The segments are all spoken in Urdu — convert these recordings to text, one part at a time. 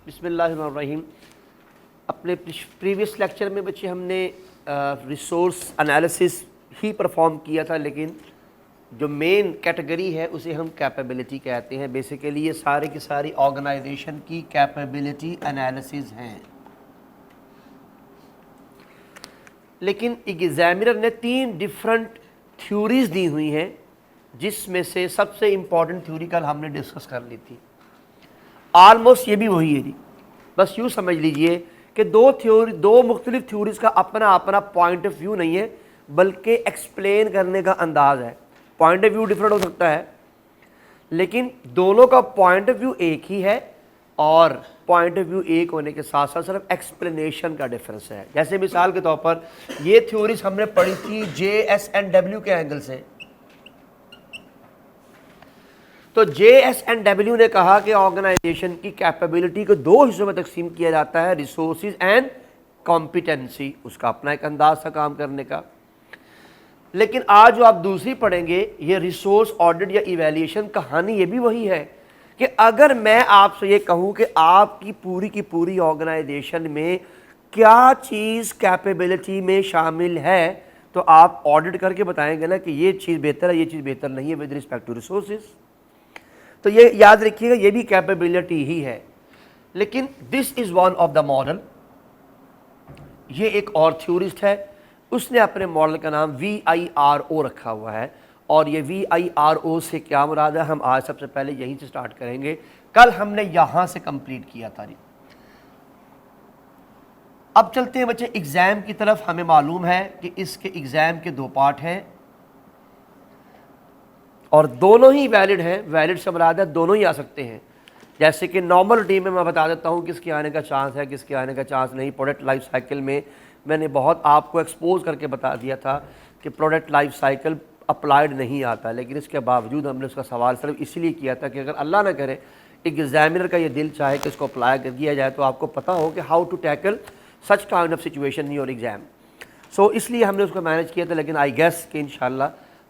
بسم اللہ الرحمن الرحیم. اپنے پریویس لیکچر میں بچے ہم نے ریسورس انالیسس ہی پرفارم کیا تھا، لیکن جو مین کیٹیگری ہے اسے ہم کیپیبلٹی کہتے ہیں. بیسیکلی یہ سارے کی ساری آرگنائزیشن کی کیپیبلٹی انالیسز ہیں. لیکن ایگزامینر نے 3 ڈفرنٹ تھیوریز دی ہوئی ہیں، جس میں سے سب سے امپورٹنٹ تھیوری کل ہم نے ڈسکس کر لی تھی. آلموسٹ یہ بھی وہی ہے جی. بس یوں سمجھ لیجئے کہ دو مختلف تھیوریز کا اپنا اپنا پوائنٹ آف ویو نہیں ہے، بلکہ ایکسپلین کرنے کا انداز ہے. پوائنٹ آف ویو ڈفرنٹ ہو سکتا ہے، لیکن دونوں کا پوائنٹ آف ویو ایک ہی ہے، اور پوائنٹ آف ویو ایک ہونے کے ساتھ ساتھ صرف ایکسپلینیشن کا ڈفرنس ہے. جیسے مثال کے طور پر یہ تھیوریز ہم نے پڑھی تھی جے ایس اینڈ ڈبلیو کے اینگل سے. تو جے ایس اینڈ ڈبلیو نے کہا کہ آرگنائزیشن کی کیپیبلٹی کو 2 حصوں میں تقسیم کیا جاتا ہے، ریسورسز اینڈ کمپیٹنسی. اس کا اپنا ایک انداز تھا کام کرنے کا. لیکن آج جو آپ دوسری پڑھیں گے، یہ ریسورس آڈٹ یا ایویلیویشن، کہانی یہ بھی وہی ہے کہ اگر میں آپ سے یہ کہوں کہ آپ کی پوری آرگنائزیشن میں کیا چیز کیپیبلٹی میں شامل ہے، تو آپ آڈٹ کر کے بتائیں گے نا کہ یہ چیز بہتر ہے، یہ چیز بہتر نہیں ہے ود رسپیکٹ ٹو ریسورسز. تو یہ یاد رکھیے گا، یہ بھی کیپیبلٹی ہی ہے. لیکن this is one of the model. یہ ایک اور تھیورسٹ ہے، اس نے اپنے ماڈل کا نام VIRO رکھا ہوا ہے. اور یہ VIRO سے کیا مراد ہے، ہم آج سب سے پہلے یہیں سے سٹارٹ کریں گے. کل ہم نے یہاں سے کمپلیٹ کیا تھا. اب چلتے ہیں بچے ایگزام کی طرف. ہمیں معلوم ہے کہ اس کے ایگزام کے 2 پارٹ ہیں، اور دونوں ہی ویلڈ ہیں. ویلڈ سے مراد ہے دونوں ہی آ سکتے ہیں. جیسے کہ نارمل روٹین میں بتا دیتا ہوں کس کے آنے کا چانس ہے، کس کے آنے کا چانس نہیں. پروڈکٹ لائف سائیکل میں میں نے بہت آپ کو ایکسپوز کر کے بتا دیا تھا کہ پروڈکٹ لائف سائیکل اپلائیڈ نہیں آتا، لیکن اس کے باوجود ہم نے اس کا سوال صرف اس لیے کیا تھا کہ اگر اللہ نہ کرے ایگزامینر کا یہ دل چاہے کہ اس کو اپلائی کر دیا جائے تو آپ کو پتہ ہو کہ how to tackle such kind of situation in your exam. So اس لیے ہم نے اس کو مینیج کیا تھا. لیکن آئی گیس کہ انشاءاللہ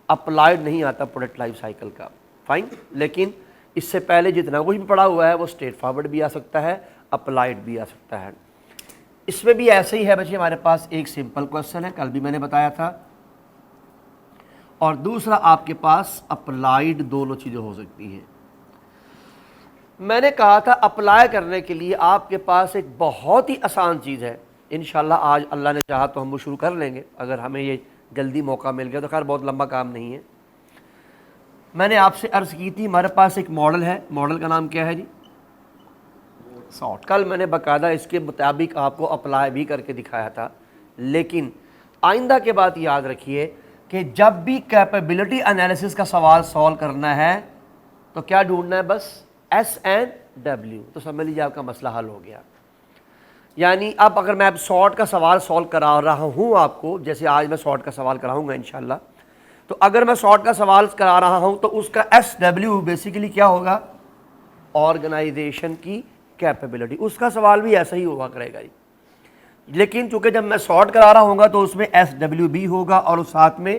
اپلائیڈ نہیں آتا پروڈکٹ لائف سائیکل کا. فائن. لیکن اس سے پہلے جتنا کچھ بھی پڑھا ہوا ہے وہ اسٹریٹ فارورڈ بھی آ سکتا ہے، اپلائیڈ بھی آ سکتا ہے. اس میں بھی ایسے ہی ہے بچے. ہمارے پاس ایک سمپل کوسچن ہے، کل بھی میں نے بتایا تھا، اور دوسرا آپ کے پاس اپلائیڈ. دونوں چیزیں ہو سکتی ہیں. میں نے کہا تھا اپلائی کرنے کے لیے آپ کے پاس ایک بہت ہی آسان چیز ہے. انشاءاللہ آج اللہ نے چاہا تو ہم وہ شروع کر لیں گے، اگر ہمیں یہ جلدی موقع مل گیا تو. خیر بہت لمبا کام نہیں ہے. میں نے آپ سے عرض کی تھی ہمارے پاس ایک ماڈل ہے. ماڈل کا نام کیا ہے جی؟ سارٹ. کل میں نے باقاعدہ اس کے مطابق آپ کو اپلائی بھی کر کے دکھایا تھا. لیکن آئندہ کے بات یاد رکھیے کہ جب بھی کیپیبلٹی انالیسس کا سوال سولو کرنا ہے تو کیا ڈھونڈنا ہے؟ بس ایس اینڈ ڈبلیو. تو سمجھ لیجیے آپ کا مسئلہ حل ہو گیا. یعنی اب اگر میں سارٹ کا سوال سولو کرا رہا ہوں آپ کو، جیسے آج میں سارٹ کا سوال کراؤں گا انشاءاللہ، تو اگر میں سارٹ کا سوال کرا رہا ہوں تو اس کا ایس ڈبلیو بیسیکلی کیا ہوگا؟ آرگنائزیشن کی کیپیبلٹی. اس کا سوال بھی ایسا ہی ہوا کرے گا. لیکن چونکہ جب میں سارٹ کرا رہا ہوں گا تو اس میں ایس ڈبلیو بھی ہوگا اور اس ساتھ میں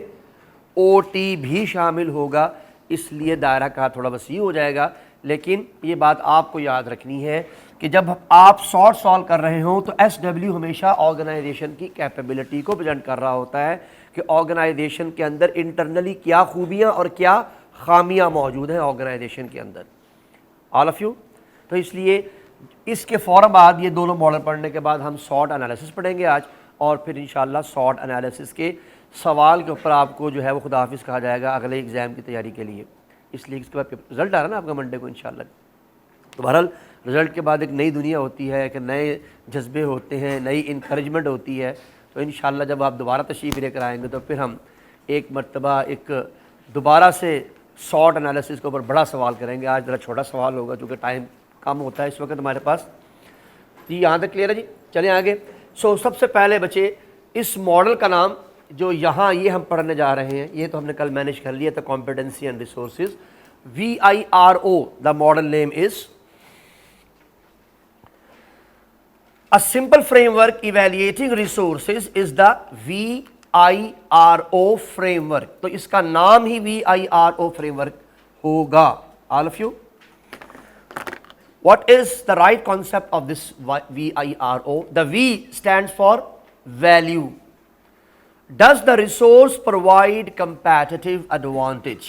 او ٹی بھی شامل ہوگا، اس لیے دائرہ کا تھوڑا وسیع ہو جائے گا. لیکن یہ بات آپ کو یاد رکھنی ہے کہ جب آپ سارٹ سالو کر رہے ہوں تو ایس ڈبلیو ہمیشہ آرگنائزیشن کی کیپیبلٹی کو پریزنٹ کر رہا ہوتا ہے کہ آرگنائزیشن کے اندر انٹرنلی کیا خوبیاں اور کیا خامیاں موجود ہیں آرگنائزیشن کے اندر. آل آف یو. تو اس لیے اس کے فوراً بعد یہ دونوں ماڈل پڑھنے کے بعد ہم سارٹ انالیسس پڑھیں گے آج، اور پھر انشاءاللہ سارٹ انالیسس کے سوال کے اوپر آپ کو جو ہے وہ خدا حافظ کہا جائے گا اگلے ایگزام کی تیاری کے لیے. اس لیے اس کے بعد رزلٹ آ رہا ہے نا آپ کا منڈے کو انشاءاللہ. تو بہرحال رزلٹ کے بعد ایک نئی دنیا ہوتی ہے، کہ نئے جذبے ہوتے ہیں، نئی انکریجمنٹ ہوتی ہے. تو انشاءاللہ جب آپ دوبارہ تشریف لے کر آئیں گے تو پھر ہم ایک مرتبہ ایک دوبارہ سے سارٹ انالیسس کے اوپر بڑا سوال کریں گے. آج ذرا چھوٹا سوال ہوگا چونکہ ٹائم کم ہوتا ہے اس وقت ہمارے پاس. جی یہاں تک کلیئر ہے جی؟ چلیں آگے. سب سے پہلے بچے اس ماڈل کا نام جو یہاں یہ ہم پڑھنے جا رہے ہیں، یہ تو ہم نے کل مینیج کر لیا تھا، competency and resources. VIRO, the model name is a simple framework evaluating resources is the VIRO framework. تو اس کا نام ہی VIRO framework ہوگا. All of you. What is the right concept of this VIRO? The V stands for value. Does the resource provide competitive advantage?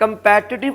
competitive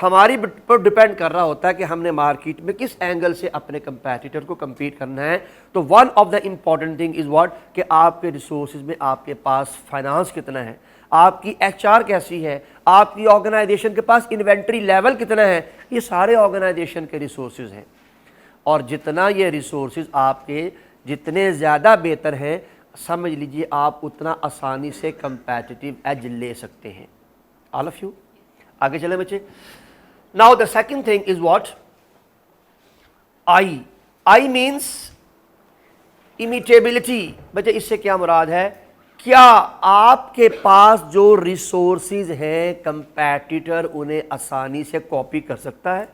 ہماری پر ڈپینڈ کر رہا ہوتا ہے کہ ہم نے مارکیٹ میں کس اینگل سے اپنے کمپیٹیٹر کو کمپیٹ کرنا ہے. تو one of the important thing is what کہ آپ کے ریسورسز میں آپ کے پاس فائنانس کتنا ہے, آپ کی ایچ آر کیسی ہے, آپ کی آرگنائزیشن کے پاس انوینٹری لیول کتنا ہے. یہ سارے آرگنائزیشن کے ریسورسز ہیں, اور جتنا یہ ریسورسز آپ کے جتنے زیادہ بہتر ہیں, سمجھ لیجئے آپ اتنا آسانی سے کمپیٹیٹیو ایج لے سکتے ہیں. آل آف یو آگے چلیں بچے. Now the second thing is what, I means imitability. بچے اس سے کیا مراد ہے, کیا آپ کے پاس جو ریسورسز ہیں کمپیٹیٹر انہیں آسانی سے کاپی کر سکتا ہے.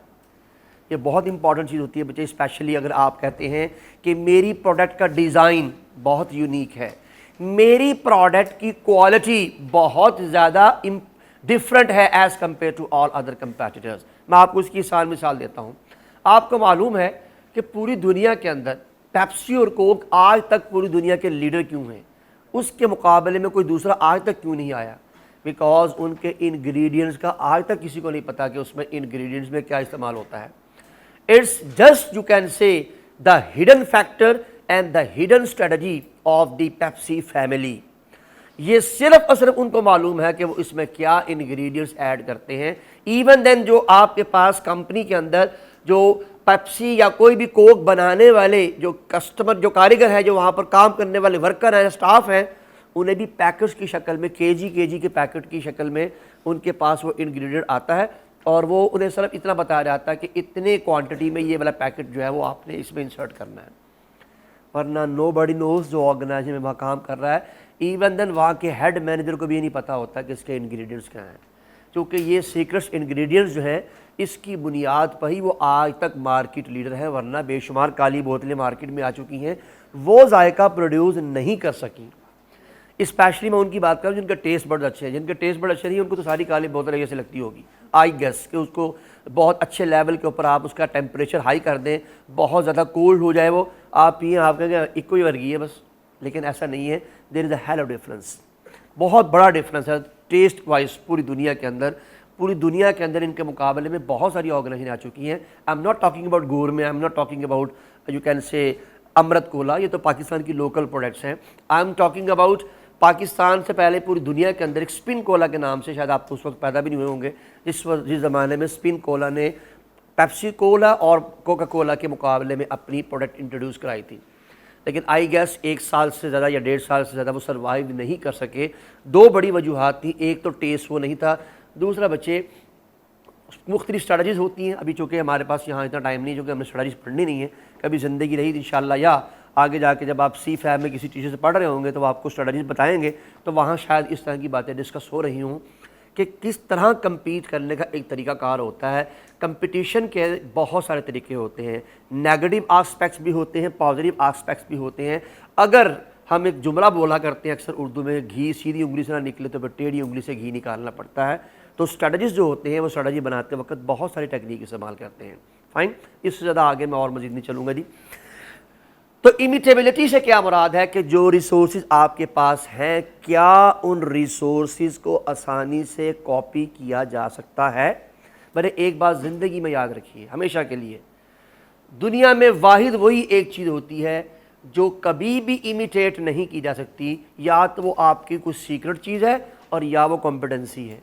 یہ بہت امپورٹنٹ چیز ہوتی ہے بچے, اسپیشلی اگر آپ کہتے ہیں کہ میری پروڈکٹ کا ڈیزائن بہت یونیک ہے, میری پروڈکٹ کی کوالٹی بہت زیادہ ڈفرنٹ ہے as compare to all other competitors. میں آپ کو اس کی آسان مثال دیتا ہوں. آپ کو معلوم ہے کہ پوری دنیا کے اندر پیپسی اور کوک آج تک پوری دنیا کے لیڈر کیوں ہیں, اس کے مقابلے میں کوئی دوسرا آج تک کیوں نہیں آیا؟ بیکاز ان کے انگریڈینٹس کا آج تک کسی کو نہیں پتا کہ اس میں انگریڈینٹس میں کیا استعمال ہوتا ہے. اٹس جسٹ یو کین سے the hidden factor and the hidden strategy of the Pepsi family. یہ صرف اور صرف ان کو معلوم ہے کہ وہ اس میں کیا انگریڈینٹس ایڈ کرتے ہیں. ایون دین جو آپ کے پاس کمپنی کے اندر جو پیپسی یا کوئی بھی کوک بنانے والے جو کسٹمر جو کاریگر ہے, جو وہاں پر کام کرنے والے ورکر ہیں, اسٹاف ہیں, انہیں بھی پیکٹس کی شکل میں کے جی کے پیکٹ کی شکل میں ان کے پاس وہ انگریڈینٹ آتا ہے, اور وہ انہیں صرف اتنا بتایا جاتا ہے کہ اتنے کوانٹٹی میں یہ والا پیکٹ جو ہے وہ آپ نے اس میں انسرٹ کرنا ہے. ورنہ نو بڈی نوز جو آرگنائزیشن میں وہاں کام کر رہا ہے, ایون دین وہاں کے ہیڈ مینیجر کو بھی یہ نہیں پتا ہوتا کہ اس کے انگریڈینٹس کیا ہیں, کیونکہ یہ سیکرٹس انگریڈینٹس جو ہیں اس کی بنیاد پر ہی وہ آج تک مارکیٹ لیڈر ہے. ورنہ بے شمار کالی بوتلیں مارکیٹ میں آ چکی ہیں, وہ ذائقہ پروڈیوس نہیں کر سکی. اسپیشلی میں ان کی بات کروں جن کا ٹیسٹ بڑا اچھے ہیں, جن کے ٹیسٹ بڑا اچھے نہیں ان کو تو ساری کالی بوتلیں ایسے لگتی ہوگی. آئی گیس کہ اس کو بہت اچھے لیول کے اوپر آپ اس کا ٹیمپریچر ہائی کر دیں, بہت زیادہ کولڈ ہو جائے, وہ آپ پئیں, آپ کہیں گے ایک ہی ورگی ہے بس. لیکن ایسا نہیں ہے, دیر از اے ہیل آف ڈفرینس, بہت بڑا ڈفرینس ہے ٹیسٹ وائز. پوری دنیا کے اندر ان کے مقابلے میں بہت ساری آرگنائزیشن آ چکی ہیں. آئی am not talking about gourmet, I am not talking about you can سے امرت کولا, یہ تو پاکستان کی لوکل پروڈکٹس ہیں. I am talking about Pakistan سے پہلے پوری دنیا کے اندر ایک اسپن کولا کے نام سے, شاید آپ اس وقت پیدا بھی نہیں ہوئے ہوں گے, جس زمانے میں اسپن کولا نے پیپسی کولا اور کوکا کولا کے مقابلے میں اپنی پروڈکٹ انٹروڈیوس کرائی تھی. لیکن آئی گیس 1 سال سے زیادہ یا 1.5 سال سے زیادہ وہ سروائیو نہیں کر سکے. 2 بڑی وجوہات تھیں, ایک تو ٹیسٹ وہ نہیں تھا, دوسرا بچے مختلف اسٹریٹجیز ہوتی ہیں. ابھی چونکہ ہمارے پاس یہاں اتنا ٹائم نہیں, چونکہ ہم نے اسٹریٹجیز پڑھنی نہیں ہے, کبھی زندگی رہی انشاءاللہ, یا آگے جا کے جب آپ سی فیب میں کسی ٹیچر سے پڑھ رہے ہوں گے تو وہ آپ کو اسٹریٹجیز بتائیں گے, تو وہاں شاید اس طرح کی باتیں ڈسکس ہو رہی ہوں کہ کس طرح کمپیٹ کرنے کا ایک طریقہ کار ہوتا ہے. کمپٹیشن کے بہت سارے طریقے ہوتے ہیں, نیگیٹو آسپیکٹس بھی ہوتے ہیں, پازیٹیو آسپیکٹس بھی ہوتے ہیں. اگر ہم ایک جملہ بولا کرتے ہیں اکثر اردو میں, گھی سیدھی انگلی سے نہ نکلے تو پھر ٹیڑھی انگلی سے گھی نکالنا پڑتا ہے. تو اسٹریٹجیز جو ہوتے ہیں وہ اسٹریٹجی بناتے وقت بہت ساری ٹیکنیک استعمال کرتے ہیں. فائن, اس سے زیادہ آگے میں اور مزید نہیں چلوں گا جی. تو امیٹیبلٹی سے کیا مراد ہے کہ جو ریسورسز آپ کے پاس ہیں, کیا ان ریسورسز کو آسانی سے کاپی کیا جا سکتا ہے. میں نے ایک بات زندگی میں یاد رکھی ہے ہمیشہ کے لیے, دنیا میں واحد وہی ایک چیز ہوتی ہے جو کبھی بھی امیٹیٹ نہیں کی جا سکتی, یا تو وہ آپ کی کچھ سیکرٹ چیز ہے اور یا وہ کمپٹنسی ہے.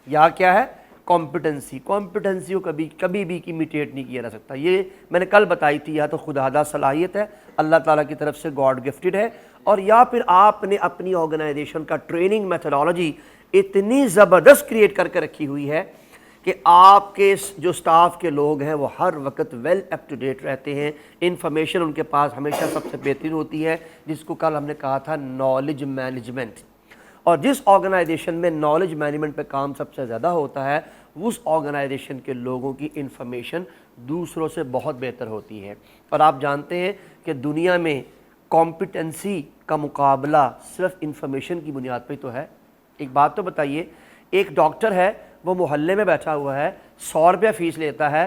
یا کیا ہے؟ کمپٹنسی. کمپٹنسی کو کبھی بھی امیٹیٹ نہیں کیا جا سکتا. یہ میں نے کل بتائی تھی, یا تو خداداد صلاحیت ہے, اللہ تعالیٰ کی طرف سے گاڈ گفٹڈ ہے, اور یا پھر آپ نے اپنی آرگنائزیشن کا ٹریننگ میتھڈالوجی اتنی زبردست کریٹ کر کے رکھی ہوئی ہے کہ آپ کے جو سٹاف کے لوگ ہیں وہ ہر وقت ویل اپ ٹو ڈیٹ رہتے ہیں. انفارمیشن ان کے پاس ہمیشہ سب سے بہترین ہوتی ہے, جس کو کل ہم نے کہا تھا نالج مینجمنٹ. اور جس آرگنائزیشن میں نالج مینجمنٹ پہ کام سب سے زیادہ ہوتا ہے, اس آرگنائزیشن کے لوگوں کی انفارمیشن دوسروں سے بہت بہتر ہوتی ہے. اور آپ جانتے ہیں کہ دنیا میں کمپٹنسی کا مقابلہ صرف انفارمیشن کی بنیاد پہ تو ہے. ایک بات تو بتائیے, ایک ڈاکٹر ہے, وہ محلے میں بیٹھا ہوا ہے, 100 روپیہ فیس لیتا ہے,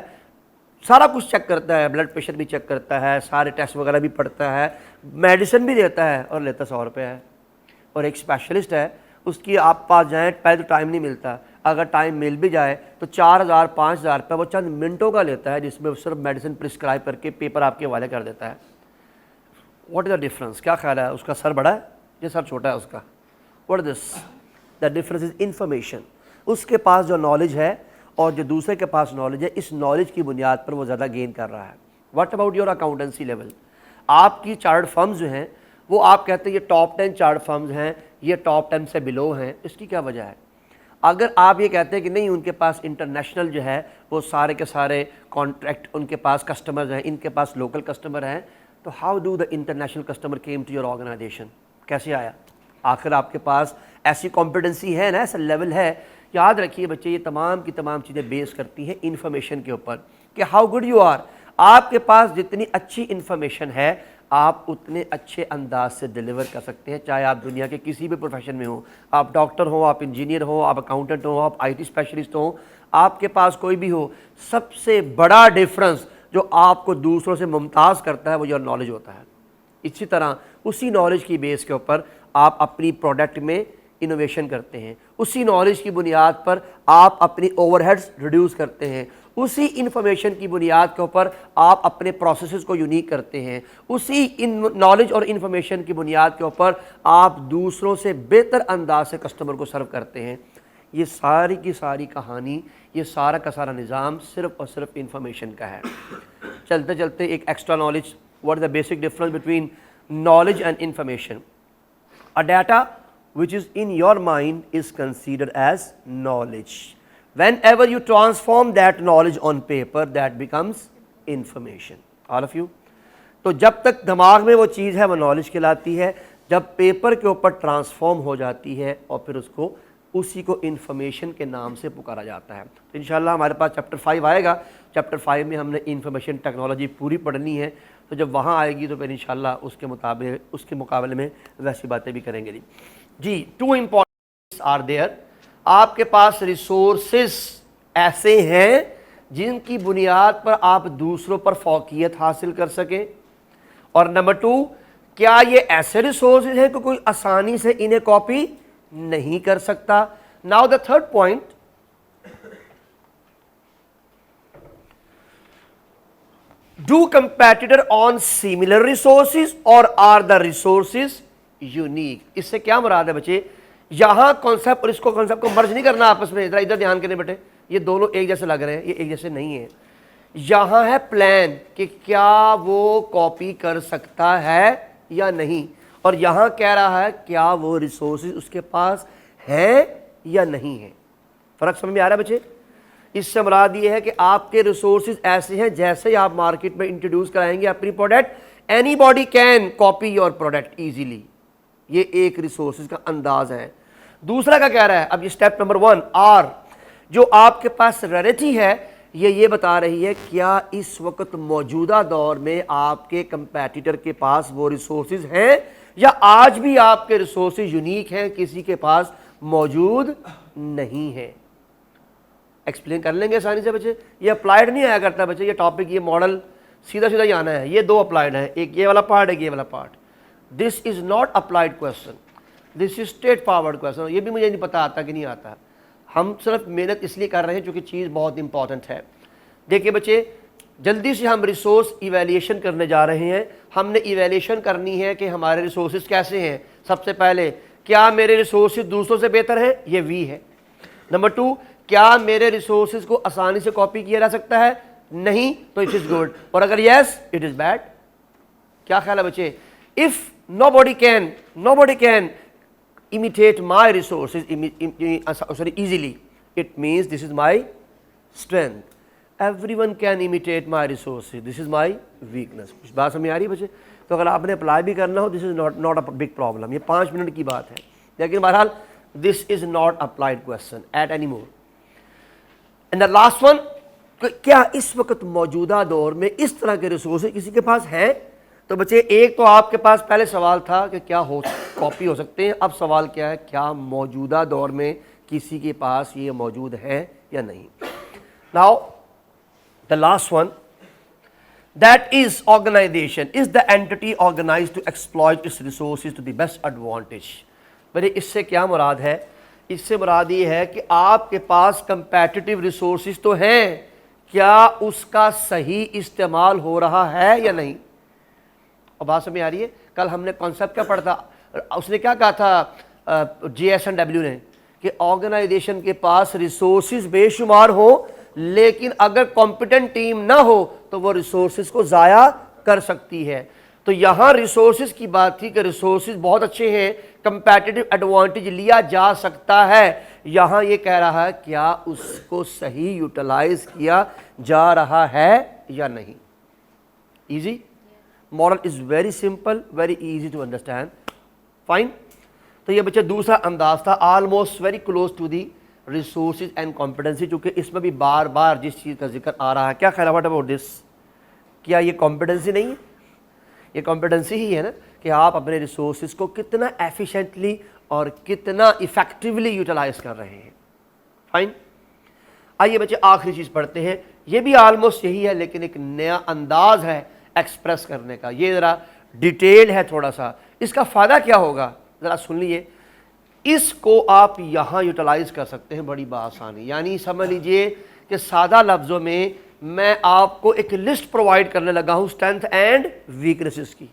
سارا کچھ چیک کرتا ہے, بلڈ پریشر بھی چیک کرتا ہے, سارے ٹیسٹ وغیرہ بھی پڑھتا ہے, میڈیسن بھی دیتا ہے, اور لیتا 100 روپے ہے. اور ایک اسپیشلسٹ ہے, اس کی آپ پاس جائیں پہلے تو ٹائم نہیں ملتا, اگر ٹائم مل بھی جائے تو 4,000 5,000 روپے وہ چند منٹوں کا لیتا ہے, جس میں صرف میڈیسن پرسکرائب کر کے پیپر آپ کے حوالے کر دیتا ہے. What is the difference? کیا خیال ہے, اس کا سر بڑا ہے یا سر چھوٹا ہے اس کا؟ What is this? The difference is information. اس کے پاس جو نالج ہے اور جو دوسرے کے پاس نالج ہے, اس نالج کی بنیاد پر وہ زیادہ گین کر رہا ہے. What about your accountancy level? آپ کی چارٹ فرمز جو ہیں وہ آپ کہتے ہیں یہ ٹاپ 10 چارٹ فرمز ہیں, یہ ٹاپ 10 سے بلو ہیں, اس کی کیا وجہ ہے؟ اگر آپ یہ کہتے ہیں کہ نہیں ان کے پاس انٹرنیشنل جو ہے وہ سارے کے سارے کانٹریکٹ, ان کے پاس کسٹمرز ہیں, ان کے پاس لوکل کسٹمر ہیں, تو how do the international customer came to your organisation? کیسے آیا؟ آخر آپ کے پاس ایسی کمپیٹنسی ہے نا, ایسا لیول ہے. یاد رکھیے بچے, یہ تمام کی تمام چیزیں بیس کرتی ہیں انفارمیشن کے اوپر کہ ہاؤ گڈ یو آر. آپ کے پاس جتنی اچھی انفارمیشن ہے آپ اتنے اچھے انداز سے ڈیلیور کر سکتے ہیں, چاہے آپ دنیا کے کسی بھی پروفیشن میں ہوں, آپ ڈاکٹر ہوں, آپ انجینئر ہوں, آپ اکاؤنٹنٹ ہوں, آپ آئی ٹی اسپیشلسٹ ہوں, آپ کے پاس کوئی بھی ہو. سب سے بڑا ڈفرنس جو آپ کو دوسروں سے ممتاز کرتا ہے وہ یور نالج ہوتا ہے. اسی طرح اسی نالج کی بیس کے اوپر آپ اپنی پروڈکٹ میں انوویشن کرتے ہیں, اسی نالج کی بنیاد پر آپ اپنی اوور ہیڈز ریڈیوس کرتے ہیں, اسی انفارمیشن کی بنیاد کے اوپر آپ اپنے پروسیسز کو یونیک کرتے ہیں, اسی نالج اور انفارمیشن کی بنیاد کے اوپر آپ دوسروں سے بہتر انداز سے کسٹمر کو سرو کرتے ہیں. یہ ساری کی ساری کہانی, یہ سارا کا سارا نظام صرف اور صرف انفارمیشن کا ہے. چلتے چلتے ایک extra knowledge. What is the basic difference between knowledge and information? A data which is in your mind is considered as knowledge. Whenever you transform that knowledge on paper, that becomes information. All of you. تو جب تک دماغ میں وہ چیز ہے وہ نالج کہلاتی ہے, جب پیپر کے اوپر ٹرانسفارم ہو جاتی ہے اور پھر اس کو اسی کو انفارمیشن کے نام سے پکارا جاتا ہے. تو انشاءاللہ ہمارے پاس چیپٹر 5 آئے گا. چیپٹر 5 میں ہم نے انفارمیشن ٹیکنالوجی پوری پڑھنی ہے, تو جب وہاں آئے گی تو پھر انشاءاللہ اس کے مقابلے میں ویسی باتیں بھی کریں گے. جی 2 امپورٹنٹ آر دیئر. آپ کے پاس ریسورسز ایسے ہیں جن کی بنیاد پر آپ دوسروں پر فوقیت حاصل کر سکیں, اور نمبر 2 کیا یہ ایسے ریسورسز ہیں کہ کوئی آسانی سے انہیں کاپی نہیں کر سکتا. Now the third point, do competitor on similar resources or are the resources unique؟ اس سے کیا مراد ہے بچے؟ یہاں کانسیپٹ اور اس کو کانسیپٹ کو مرج نہیں کرنا آپس میں, ادھر دھیان کریں بیٹے, یہ دونوں ایک جیسے لگ رہے ہیں, یہ ایک جیسے نہیں ہیں. یہاں ہے پلان کہ کیا وہ کاپی کر سکتا ہے یا نہیں, اور یہاں کہہ رہا ہے کیا وہ ریسورسز اس کے پاس ہیں یا نہیں ہیں. فرق سمجھ میں آ رہا ہے بچے؟ اس سے مراد یہ ہے کہ آپ کے ریسورسز ایسے ہیں جیسے ہی آپ مارکیٹ میں انٹروڈیوس کرائیں گے اپنی product, any body can copy your product easily. یہ ایک ریسورسز کا انداز ہے. دوسرا کا کہہ رہا ہے, اب یہ اسٹیپ نمبر 1 آر, جو آپ کے پاس ریئلٹی ہے یہ بتا رہی ہے کیا اس وقت موجودہ دور میں آپ کے کمپیٹیٹر کے پاس وہ ریسورسز ہیں یا آج بھی آپ کے ریسورسز یونیک ہیں, کسی کے پاس موجود نہیں ہے. ایکسپلین کر لیں گے آسانی سے بچے. یہ اپلائیڈ نہیں آیا کرتا بچے, یہ ٹاپک, یہ ماڈل سیدھا سیدھا ہی آنا ہے. یہ 2 اپلائیڈ ہیں, ایک یہ والا پارٹ, ایک یہ والا part. This is not applied question, this is straight forward question. یہ بھی مجھے نہیں پتا آتا کہ نہیں آتا, ہم صرف محنت اس لیے کر رہے ہیں چونکہ چیز بہت امپورٹنٹ ہے. دیکھیے بچے, جلدی سے ہم ریسورس ایویلیشن کرنے جا رہے ہیں. ہم نے ایویلیشن کرنی ہے کہ ہمارے ریسورسز کیسے ہیں. سب سے پہلے کیا میرے ریسورسز دوسروں سے بہتر ہیں, یہ وی ہے. نمبر 2 کیا میرے ریسورسز کو آسانی سے کاپی کیا جا سکتا ہے, نہیں, تو اٹ از گڈ, اور اگر یس اٹ از بیڈ. کیا خیال ہے بچے؟ If nobody can imitate my resources easily, it means this is my strength. Everyone can imitate my resources, this is my weakness. کچھ بات سمجھ آ رہی ہے بچے؟ تو اگر آپ نے اپلائی بھی کرنا ہو, this is not a big problem. یہ 5 منٹ کی بات ہے, لیکن بہرحال this is not applied question at anymore. And the last one, کیا اس وقت موجودہ دور میں اس طرح کے ریسورسز کسی کے پاس ہیں؟ تو بچے ایک تو آپ کے پاس پہلے سوال تھا کہ کیا کاپی ہو سکتے ہیں, اب سوال کیا ہے, کیا موجودہ دور میں کسی کے پاس یہ موجود ہے یا نہیں. Now the last one, that is organization is the entity organized to exploit its resources to the best advantage. بھئی اس سے کیا مراد ہے؟ اس سے مراد یہ ہے کہ آپ کے پاس کمپیٹیٹیو ریسورسز تو ہیں، کیا اس کا صحیح استعمال ہو رہا ہے یا نہیں؟ اور بات سمجھ آ رہی ہے؟ کل ہم نے کانسیپٹ کیا پڑھا تھا؟ اس نے کیا کہا تھا جے ایس این ڈبلیو نے کہ آرگنائزیشن کے پاس ریسورسز بے شمار ہو، لیکن اگر کمپیٹنٹ ٹیم نہ ہو تو وہ ریسورسز کو ضائع کر سکتی ہے۔ تو یہاں ریسورسز کی بات تھی کہ ریسورسز بہت اچھے ہیں، کمپیٹیٹیو ایڈوانٹیج لیا جا سکتا ہے۔ یہاں یہ کہہ رہا ہے کیا اس کو صحیح یوٹیلائز کیا جا رہا ہے یا نہیں۔ Easy model is very simple, very easy to understand, fine. تو یہ بچے دوسرا انداز تھا، almost very close to the resources and competency, چونکہ اس میں بھی بار بار جس چیز کا ذکر آ رہا ہے، کیا خیال ہے واٹ اباؤٹ دس؟ کیا یہ کمپیٹنسی نہیں ہے؟ یہ کمپیٹنسی ہی ہے نا، کہ آپ اپنے ریسورسز کو کتنا ایفیشینٹلی اور کتنا ایفیکٹولی یوٹیلائز کر رہے ہیں، فائن۔ آئیے بچے آخری چیز پڑھتے ہیں، یہ بھی آلموسٹ یہی ہے لیکن ایک نیا انداز ہے ایکسپریس کرنے کا، یہ ذرا ڈیٹیل ہے تھوڑا سا۔ اس کا فائدہ کیا ہوگا ذرا سن لیے، اس کو آپ یہاں یوٹیلائز کر سکتے ہیں بڑی بآسانی۔ یعنی سمجھ لیجئے کہ سادہ لفظوں میں میں آپ کو ایک لسٹ پرووائڈ کرنے لگا ہوں اسٹرینتھ اینڈ ویکنیسز کی۔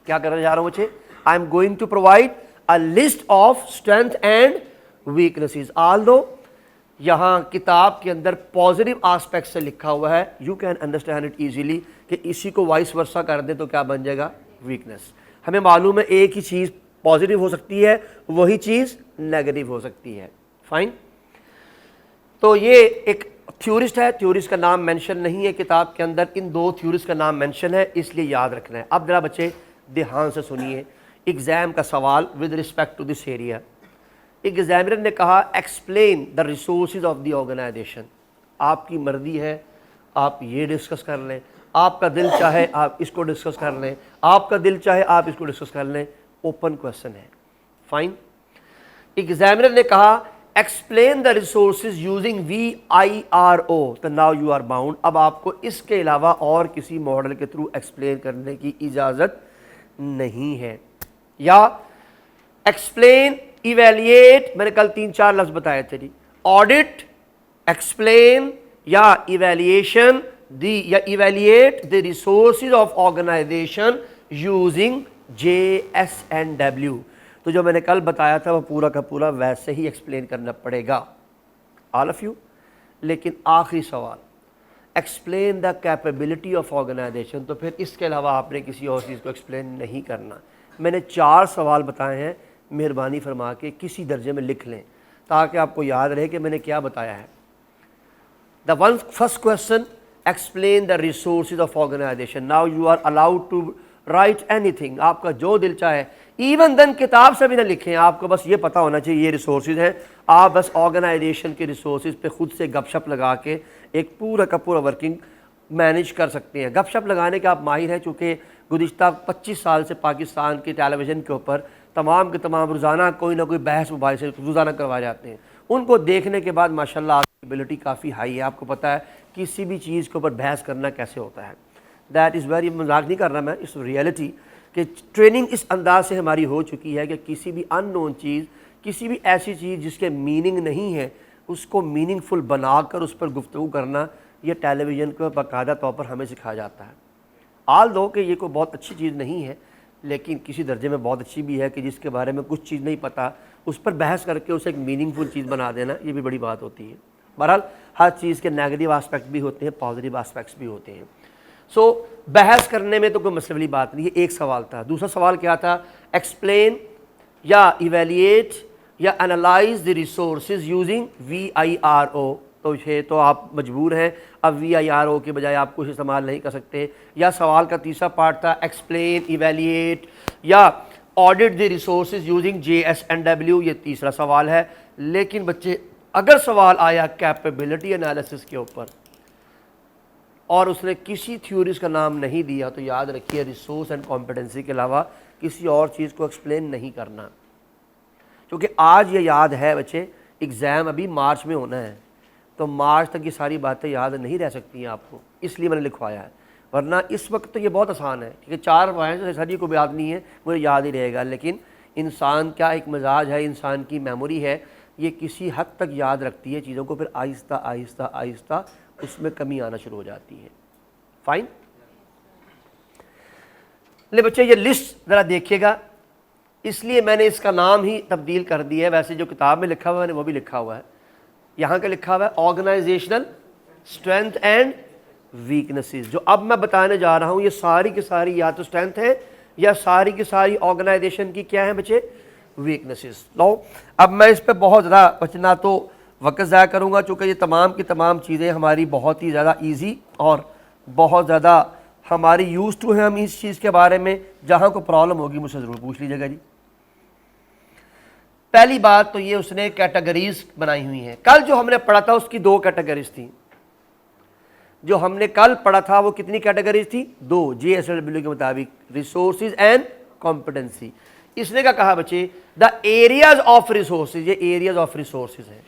کیا کرنے جا رہا ہوں بچے؟ I am going to provide a list of strength and weaknesses, although یہاں کتاب کے اندر پازیٹیو آسپیکٹ سے لکھا ہوا ہے، you can understand it easily, کہ اسی کو وائس ورسا کر دیں تو کیا بن جائے گا؟ ویکنیس۔ ہمیں معلوم ہے ایک ہی چیز پازیٹیو ہو سکتی ہے، وہی چیز نیگیٹو ہو سکتی ہے، فائن۔ تو یہ ایک تھیورسٹ ہے، تھیورسٹ کا نام مینشن نہیں ہے کتاب کے اندر، ان دو تھیورسٹ کا نام مینشن ہے، اس لیے یاد رکھنا ہے۔ اب ذرا بچے دھیان سے سنیے ایگزام کا سوال with respect to this area. Examiner نے کہا explain the resources of the organisation. آپ کی مرضی ہے آپ یہ ڈسکس کر لیں، آپ کا دل چاہے آپ اس کو ڈسکس کر لیں، آپ کا دل چاہے آپ اس کو ڈسکس کر لیں، اوپن کویسچن ہے، فائن۔ ایگزامنر نے کہا explain the resources using VIRO، تو ناؤ یو آر باؤنڈ، اب آپ کو اس کے علاوہ اور کسی ماڈل کے تھرو ایکسپلین کرنے کی اجازت نہیں ہے۔ یا ایکسپلین، ایویلیٹ، میں نے کل 3-4 لفظ بتائے تھے جی، آڈٹ، ایکسپلین یا ایویلیشن دی یا evaluate the resources of organisation using JSNW۔ تو جو میں نے کل بتایا تھا وہ پورا کا پورا ویسے ہی ایکسپلین کرنا پڑے گا آل آف یو۔ لیکن آخری سوال explain the capability of organisation, تو پھر اس کے علاوہ آپ نے کسی اور چیز کو ایکسپلین نہیں کرنا۔ میں نے 4 سوال بتائے ہیں، مہربانی فرما کے کسی درجے میں لکھ لیں تاکہ آپ کو یاد رہے کہ میں نے کیا بتایا ہے۔ The first question explain the resources of organisation, now you are allowed to write anything, آپ کا جو دل چاہے، ایون دین کتاب سے بھی نہ لکھیں، آپ کو بس یہ پتہ ہونا چاہیے یہ ریسورسز ہیں، آپ بس آرگنائزیشن کے ریسورسز پہ خود سے گپ شپ لگا کے ایک پورا کا پورا ورکنگ مینیج کر سکتے ہیں۔ گپ شپ لگانے کے آپ ماہر ہیں، چونکہ گزشتہ 25 سال سے پاکستان کے ٹیلی ویژن کے اوپر تمام کے تمام روزانہ کوئی نہ کوئی بحث مباحثے روزانہ کروائے جاتے ہیں، ان کو دیکھنے کے بعد ماشاءاللہ آپ کی ایبلٹی کافی ہائی ہے، آپ کو پتہ ہے کسی بھی چیز کے اوپر بحث کرنا کیسے ہوتا ہے۔ دیٹ از ویری، مذاق نہیں کر رہا میں، اس ریئلٹی کہ ٹریننگ اس انداز سے ہماری ہو چکی ہے کہ کسی بھی ان نون چیز، کسی بھی ایسی چیز جس کے میننگ نہیں ہے اس کو میننگ فل بنا کر اس پر گفتگو کرنا، یہ ٹیلی ویژن کو باقاعدہ طور پر ہمیں سکھایا جاتا ہے۔ آل دو کہ یہ کوئی بہت اچھی چیز نہیں ہے، لیکن کسی درجے میں بہت اچھی بھی ہے کہ جس کے بارے میں کچھ چیز نہیں پتہ اس پر بحث کر کے اسے ایک میننگ فل چیز بنا دینا، یہ بھی بڑی بات ہوتی ہے۔ بہرحال ہر چیز کے نیگیٹو آسپیکٹ بھی ہوتے ہیں، پازیٹیو آسپیکٹس بھی ہوتے ہیں۔ سو بحث کرنے میں تو کوئی مسئلہ والی بات نہیں، یہ ایک سوال تھا۔ دوسرا سوال کیا تھا؟ ایکسپلین یا ایویلیٹ یا analyse the resources using VIRO، تو یہ تو آپ مجبور ہیں، اب VIRO کے بجائے آپ کچھ استعمال نہیں کر سکتے۔ یا سوال کا تیسرا پارٹ تھا ایکسپلین، ایویلیٹ یا آڈٹ دی ریسورسز یوزنگ JSNW، یہ تیسرا سوال ہے۔ لیکن بچے اگر سوال آیا کیپیبلٹی انالیسس کے اوپر اور اس نے کسی تھیوریز کا نام نہیں دیا، تو یاد رکھیے ریسورس اینڈ کمپیٹنسی کے علاوہ کسی اور چیز کو ایکسپلین نہیں کرنا، کیونکہ آج یہ یاد ہے بچے ایگزام ابھی مارچ میں ہونا ہے، تو مارچ تک یہ ساری باتیں یاد نہیں رہ سکتی ہیں آپ کو، اس لیے میں نے لکھوایا ہے، ورنہ اس وقت تو یہ بہت آسان ہے، کیونکہ 4 پوائنٹ سر جی کو بھی یاد نہیں ہے، مجھے یاد ہی رہے گا، لیکن انسان کا ایک مزاج ہے، انسان کی میموری ہے، یہ کسی حد تک یاد رکھتی ہے چیزوں کو، پھر آہستہ آہستہ آہستہ اس میں کمی آنا شروع ہو جاتی ہے. فائن. لے بچے یہ لسٹ ذرا دیکھیے گا، اس لیے میں نے اس کا نام ہی تبدیل کر دیا ہے. ویسے جو کتاب میں لکھا ہوا ہے وہ بھی لکھا ہوا ہے، یہاں کا لکھا ہوا ہے آرگنائزیشنل اسٹرینتھ اینڈ ویکنیسز. جو اب میں بتانے جا رہا ہوں یہ ساری کی ساری یا تو اسٹرینتھ ہے یا ساری کی ساری آرگنائزیشن کی کیا ہے بچے؟ ویکنیسز. لو اب میں اس پہ بہت زیادہ بچنا تو وقت ضائع کروں گا، چونکہ یہ تمام کی تمام چیزیں ہماری بہت ہی زیادہ ایزی اور بہت زیادہ ہماری یوز ٹو ہیں. ہم اس چیز کے بارے میں جہاں کو پرابلم ہوگی مجھ سے ضرور پوچھ لیجیے گا. جی پہلی بات تو یہ اس نے کیٹیگریز بنائی ہوئی ہیں. کل جو ہم نے پڑھا تھا اس کی 2 کیٹیگریز تھیں. جو ہم نے کل پڑھا تھا وہ کتنی کیٹیگریز تھی؟ 2. جی ایس ایل ڈبلیو کے مطابق ریسورسز اینڈ کمپٹنسی. اس نے کیا کہا بچے؟ The areas of resources. یہ ایریاز آف ریسورسز ہیں: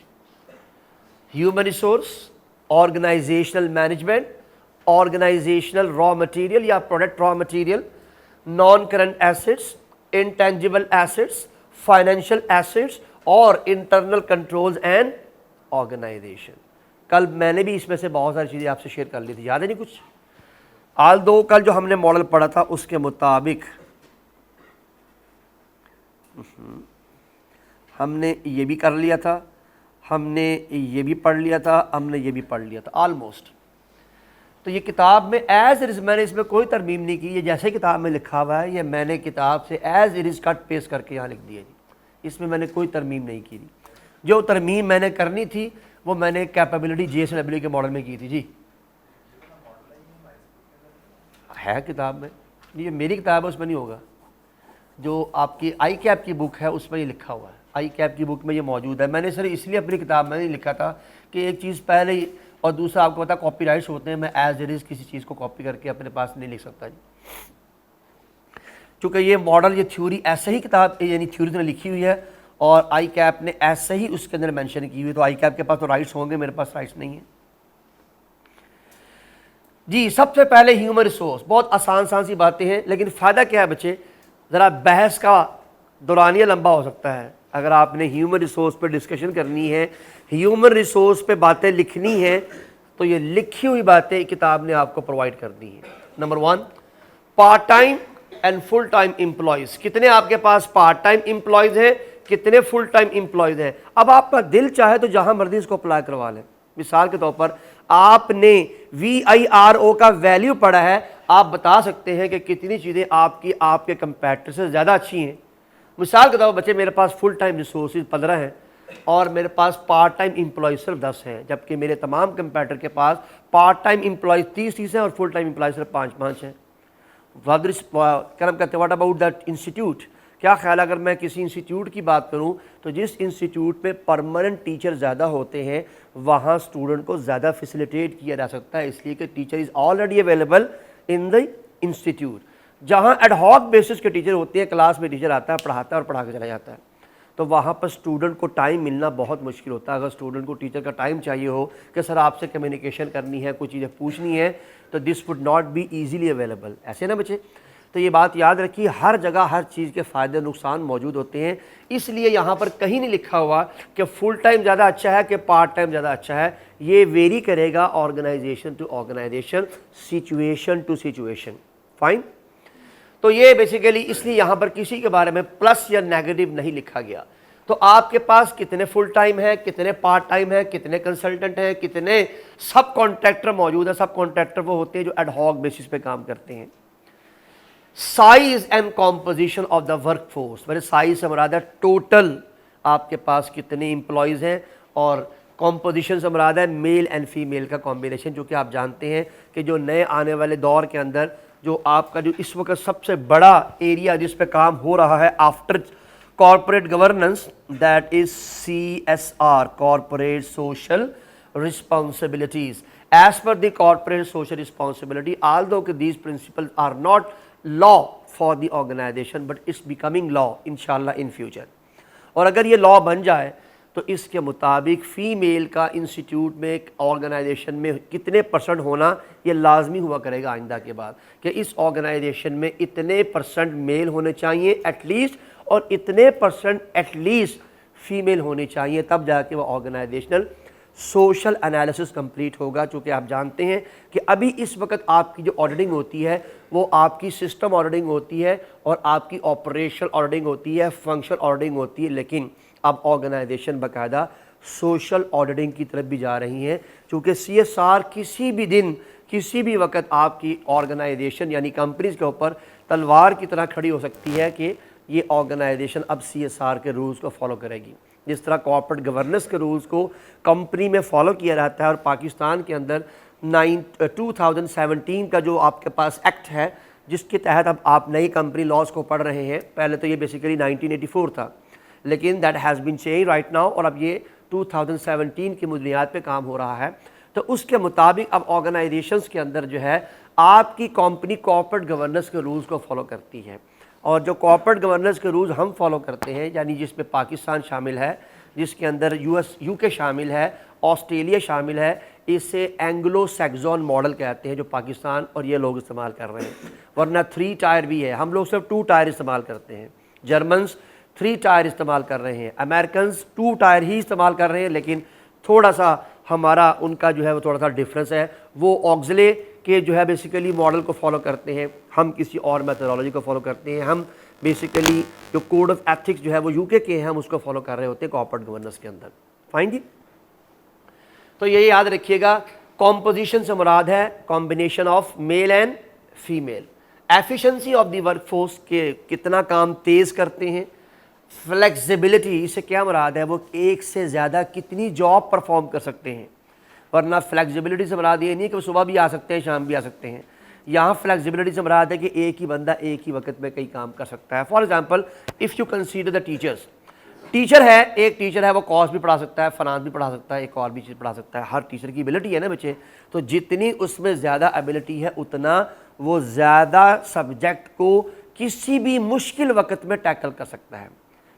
human resource, organisational management, organisational raw material یا product raw material, non current assets, intangible assets, financial assets اور انٹرنل کنٹرولز اینڈ آرگنائزیشن. کل میں نے بھی اس میں سے بہت ساری چیزیں آپ سے شیئر کر لی تھی، یاد ہے نہیں کچھ؟ آل دو کل جو ہم نے ماڈل پڑھا تھا اس کے مطابق ہم نے یہ بھی کر لیا تھا، ہم نے یہ بھی پڑھ لیا تھا، ہم نے یہ بھی پڑھ لیا تھا آلموسٹ. تو یہ کتاب میں ایز اٹ از میں نے اس میں کوئی ترمیم نہیں کی. یہ جیسے کتاب میں لکھا ہوا ہے یہ میں نے کتاب سے as it is cut paste کر کے یہاں لکھ دیا. جی اس میں میں نے کوئی ترمیم نہیں کی. جو ترمیم میں نے کرنی تھی وہ میں نے کیپیبلٹی جی ایس ایل ڈبلیو کے ماڈل میں کی تھی. جی ہے کتاب میں، یہ میری کتاب ہے اس میں نہیں ہوگا. جو آپ کی آئی کیپ کی بک ہے اس میں یہ لکھا ہوا ہے، آئی کیپ کی بک میں یہ موجود ہے. میں نے سر اس لیے اپنی کتاب میں نہیں لکھا تھا کہ ایک چیز پہلے ہی، اور دوسرا آپ کو پتا کاپی رائٹس ہوتے ہیں، میں ایز اٹ از کسی چیز کو کاپی کر کے اپنے پاس نہیں لکھ سکتا. جی چونکہ یہ ماڈل، یہ تھیوری ایسے ہی کتاب یعنی تھیوری نے لکھی ہوئی ہے اور آئی کیپ نے ایسے ہی اس کے اندر مینشن کی ہوئی، تو آئی کیپ کے پاس تو رائٹس ہوں گے، میرے پاس رائٹس نہیں ہیں. جی سب سے پہلے ہیومن ریسورس، بہت آسان سی باتیں ہیں لیکن فائدہ کیا ہے بچے؟ ذرا بحث کا دورانیہ لمبا ہو سکتا ہے. اگر آپ نے ہیومن ریسورس پہ ڈسکشن کرنی ہے، ہیومن ریسورس پہ باتیں لکھنی ہیں، تو یہ لکھی ہوئی باتیں کتاب نے آپ کو پرووائڈ کر دی ہیں. Number 1 part time and full time employees. کتنے آپ کے پاس پارٹ ٹائم امپلائیز ہیں، کتنے فل ٹائم امپلائیز ہیں؟ اب آپ کا دل چاہے تو جہاں مرضی اس کو اپلائی کروا لیں. مثال کے طور پر آپ نے VIRO کا ویلیو پڑھا ہے، آپ بتا سکتے ہیں کہ کتنی چیزیں آپ کے کمپیٹر سے زیادہ اچھی ہیں. مثال کے طور پر بچے میرے پاس فل ٹائم ریسورسز 15 ہیں اور میرے پاس پارٹ ٹائم امپلائیز صرف 10 ہیں، جبکہ میرے تمام کمپیٹر کے پاس پارٹ ٹائم امپلائیز 30 ہیں اور فل ٹائم امپلائیز صرف 5 ہیں. کرم کہتے ہیں واٹ اباؤٹ دیٹ انسٹیٹیوٹ؟ کیا خیال ہے اگر میں کسی انسٹیٹیوٹ کی بات کروں تو جس انسٹیٹیوٹ میں پرماننٹ ٹیچر زیادہ ہوتے ہیں وہاں اسٹوڈنٹ کو زیادہ فیسیلیٹیٹ کیا جا سکتا ہے، اس لیے کہ teacher is already available in the institute. جہاں ایڈ ہاک بیسس کے ٹیچر ہوتے ہیں، کلاس میں ٹیچر آتا ہے، پڑھاتا ہے اور پڑھا کے چلا جاتا ہے، تو وہاں پر اسٹوڈنٹ کو ٹائم ملنا بہت مشکل ہوتا ہے. اگر اسٹوڈنٹ کو ٹیچر کا ٹائم چاہیے ہو کہ سر آپ سے کمیونیکیشن کرنی ہے، کچھ چیزیں پوچھنی ہے، تو this would not be easily available. ایسے نا بچے؟ تو یہ بات یاد رکھیے، ہر جگہ ہر چیز کے فائدے نقصان موجود ہوتے ہیں. اس لیے یہاں پر کہیں نہیں لکھا ہوا کہ فل ٹائم زیادہ اچھا ہے کہ پارٹ ٹائم زیادہ اچھا ہے. یہ ویری کرے گا organisation to organisation, situation to situation. Fine. تو یہ بیسیکلی اس لیے یہاں پر کسی کے بارے میں پلس یا نیگیٹو نہیں لکھا گیا. تو آپ کے پاس کتنے فل ٹائم ہیں، کتنے پارٹ ٹائم ہیں، کتنے کنسلٹنٹ ہیں، کتنے سب کانٹریکٹر موجود ہیں. سب کانٹریکٹر وہ ہوتے ہیں جو ایڈ ہاک بیسس پہ کام کرتے ہیں. Size and composition of the work force. میرے سائز سے مراد ہے ٹوٹل آپ کے پاس کتنے امپلائیز ہیں، اور کمپوزیشن سے مراد ہے میل اینڈ فیمیل کا کمبینیشن. جو کہ آپ جانتے ہیں کہ جو نئے آنے والے دور کے اندر جو آپ کا جو اس وقت سب سے بڑا ایریا جس پہ کام ہو رہا ہے after corporate governance, that is CSR، corporate social responsibilities. As per the corporate social responsibility, although these principles are not law for the organization but it's becoming law inshallah in future. اور اگر یہ لا بن جائے تو اس کے مطابق فیمیل کا انسٹیٹیوٹ میں ایک آرگنائزیشن میں کتنے پرسنٹ ہونا یہ لازمی ہوا کرے گا آئندہ کے بعد، کہ اس آرگنائزیشن میں اتنے پرسنٹ میل ہونے چاہیے ایٹ لیسٹ اور اتنے پرسنٹ ایٹ لیسٹ فیمیل ہونی چاہیے، تب جا کے وہ آرگنائزیشنل سوشل انالیسس کمپلیٹ ہوگا. چونکہ آپ جانتے ہیں کہ ابھی اس وقت آپ کی جو آڈیٹنگ ہوتی ہے وہ آپ کی سسٹم آڈیٹنگ ہوتی ہے اور آپ کی آپریشنل آڈیٹنگ ہوتی ہے، فنکشنل آڈیٹنگ ہوتی ہے، لیکن اب آرگنائزیشن باقاعدہ سوشل آڈیٹنگ کی طرف بھی جا رہی ہیں. چونکہ سی ایس آر کسی بھی دن کسی بھی وقت آپ کی آرگنائزیشن یعنی کمپنیز کے اوپر تلوار کی طرح کھڑی ہو سکتی ہے کہ یہ آرگنائزیشن اب سی ایس آر کے رولز کو فالو کرے گی. جس طرح کارپوریٹ گورننس کے رولز کو کمپنی میں فالو کیا جاتا ہے، اور پاکستان کے اندر 2017 کا جو آپ کے پاس ایکٹ ہے جس کے تحت اب آپ نئی کمپنی لاز کو پڑھ رہے ہیں. پہلے تو یہ بیسیکلی 1984 تھا، لیکن that has been change right now, اور اب یہ 2017 کی بنیاد پہ کام ہو رہا ہے. تو اس کے مطابق اب آرگنائزیشنز کے اندر جو ہے آپ کی کمپنی کارپوریٹ گورننس کے رولز کو فالو کرتی ہے. اور جو کارپوریٹ گورننس کے رولز ہم فالو کرتے ہیں، یعنی جس میں پاکستان شامل ہے، جس کے اندر یو کے شامل ہے، آسٹریلیا شامل ہے، اسے اینگلو سیکزون ماڈل کہتے ہیں جو پاکستان اور یہ لوگ استعمال کر رہے ہیں. ورنہ 3 ٹائر بھی ہے، ہم لوگ صرف 2 ٹائر استعمال کرتے ہیں. جرمنز 3 ٹائر استعمال کر رہے ہیں، امریکنز 2 ٹائر ہی استعمال کر رہے ہیں، لیکن تھوڑا سا ہمارا ان کا جو ہے وہ تھوڑا سا ڈفرینس ہے. وہ آگزلے کے جو ہے بیسیکلی ماڈل کو فالو کرتے ہیں، ہم کسی اور میتھڈالوجی کو فالو کرتے ہیں. ہم بیسیکلی جو کوڈ آف ایتھکس جو ہے وہ یو کے ہیں، ہم اس کو فالو کر رہے ہوتے ہیں کارپوریٹ گورننس کے اندر. فائن جی. تو یہ یاد رکھیے گا، کمپوزیشن سے مراد ہے combination of male and female. Efficiency of the work force کے کتنا کام تیز کرتے ہیں. فلیکسیبلٹی، اس سے کیا مراد ہے، وہ ایک سے زیادہ کتنی جاب پرفارم کر سکتے ہیں. ورنہ فلیکسیبلٹی سے مراد یہ نہیں کہ وہ صبح بھی آ سکتے ہیں شام بھی آ سکتے ہیں. یہاں فلیکسیبلٹی سے مراد ہے کہ ایک ہی بندہ ایک ہی وقت میں کئی کام کر سکتا ہے. For example if you consider the teachers, teacher ہے، ایک ٹیچر ہے وہ کاس بھی پڑھا سکتا ہے، فنانس بھی پڑھا سکتا ہے، ایک اور بھی چیز پڑھا سکتا ہے. ہر ٹیچر کی ایبلٹی ہے نا بچے، تو جتنی اس میں زیادہ ایبلٹی ہے اتنا وہ زیادہ سبجیکٹ کو کسی بھی مشکل وقت میں ٹیکل کر سکتا ہے.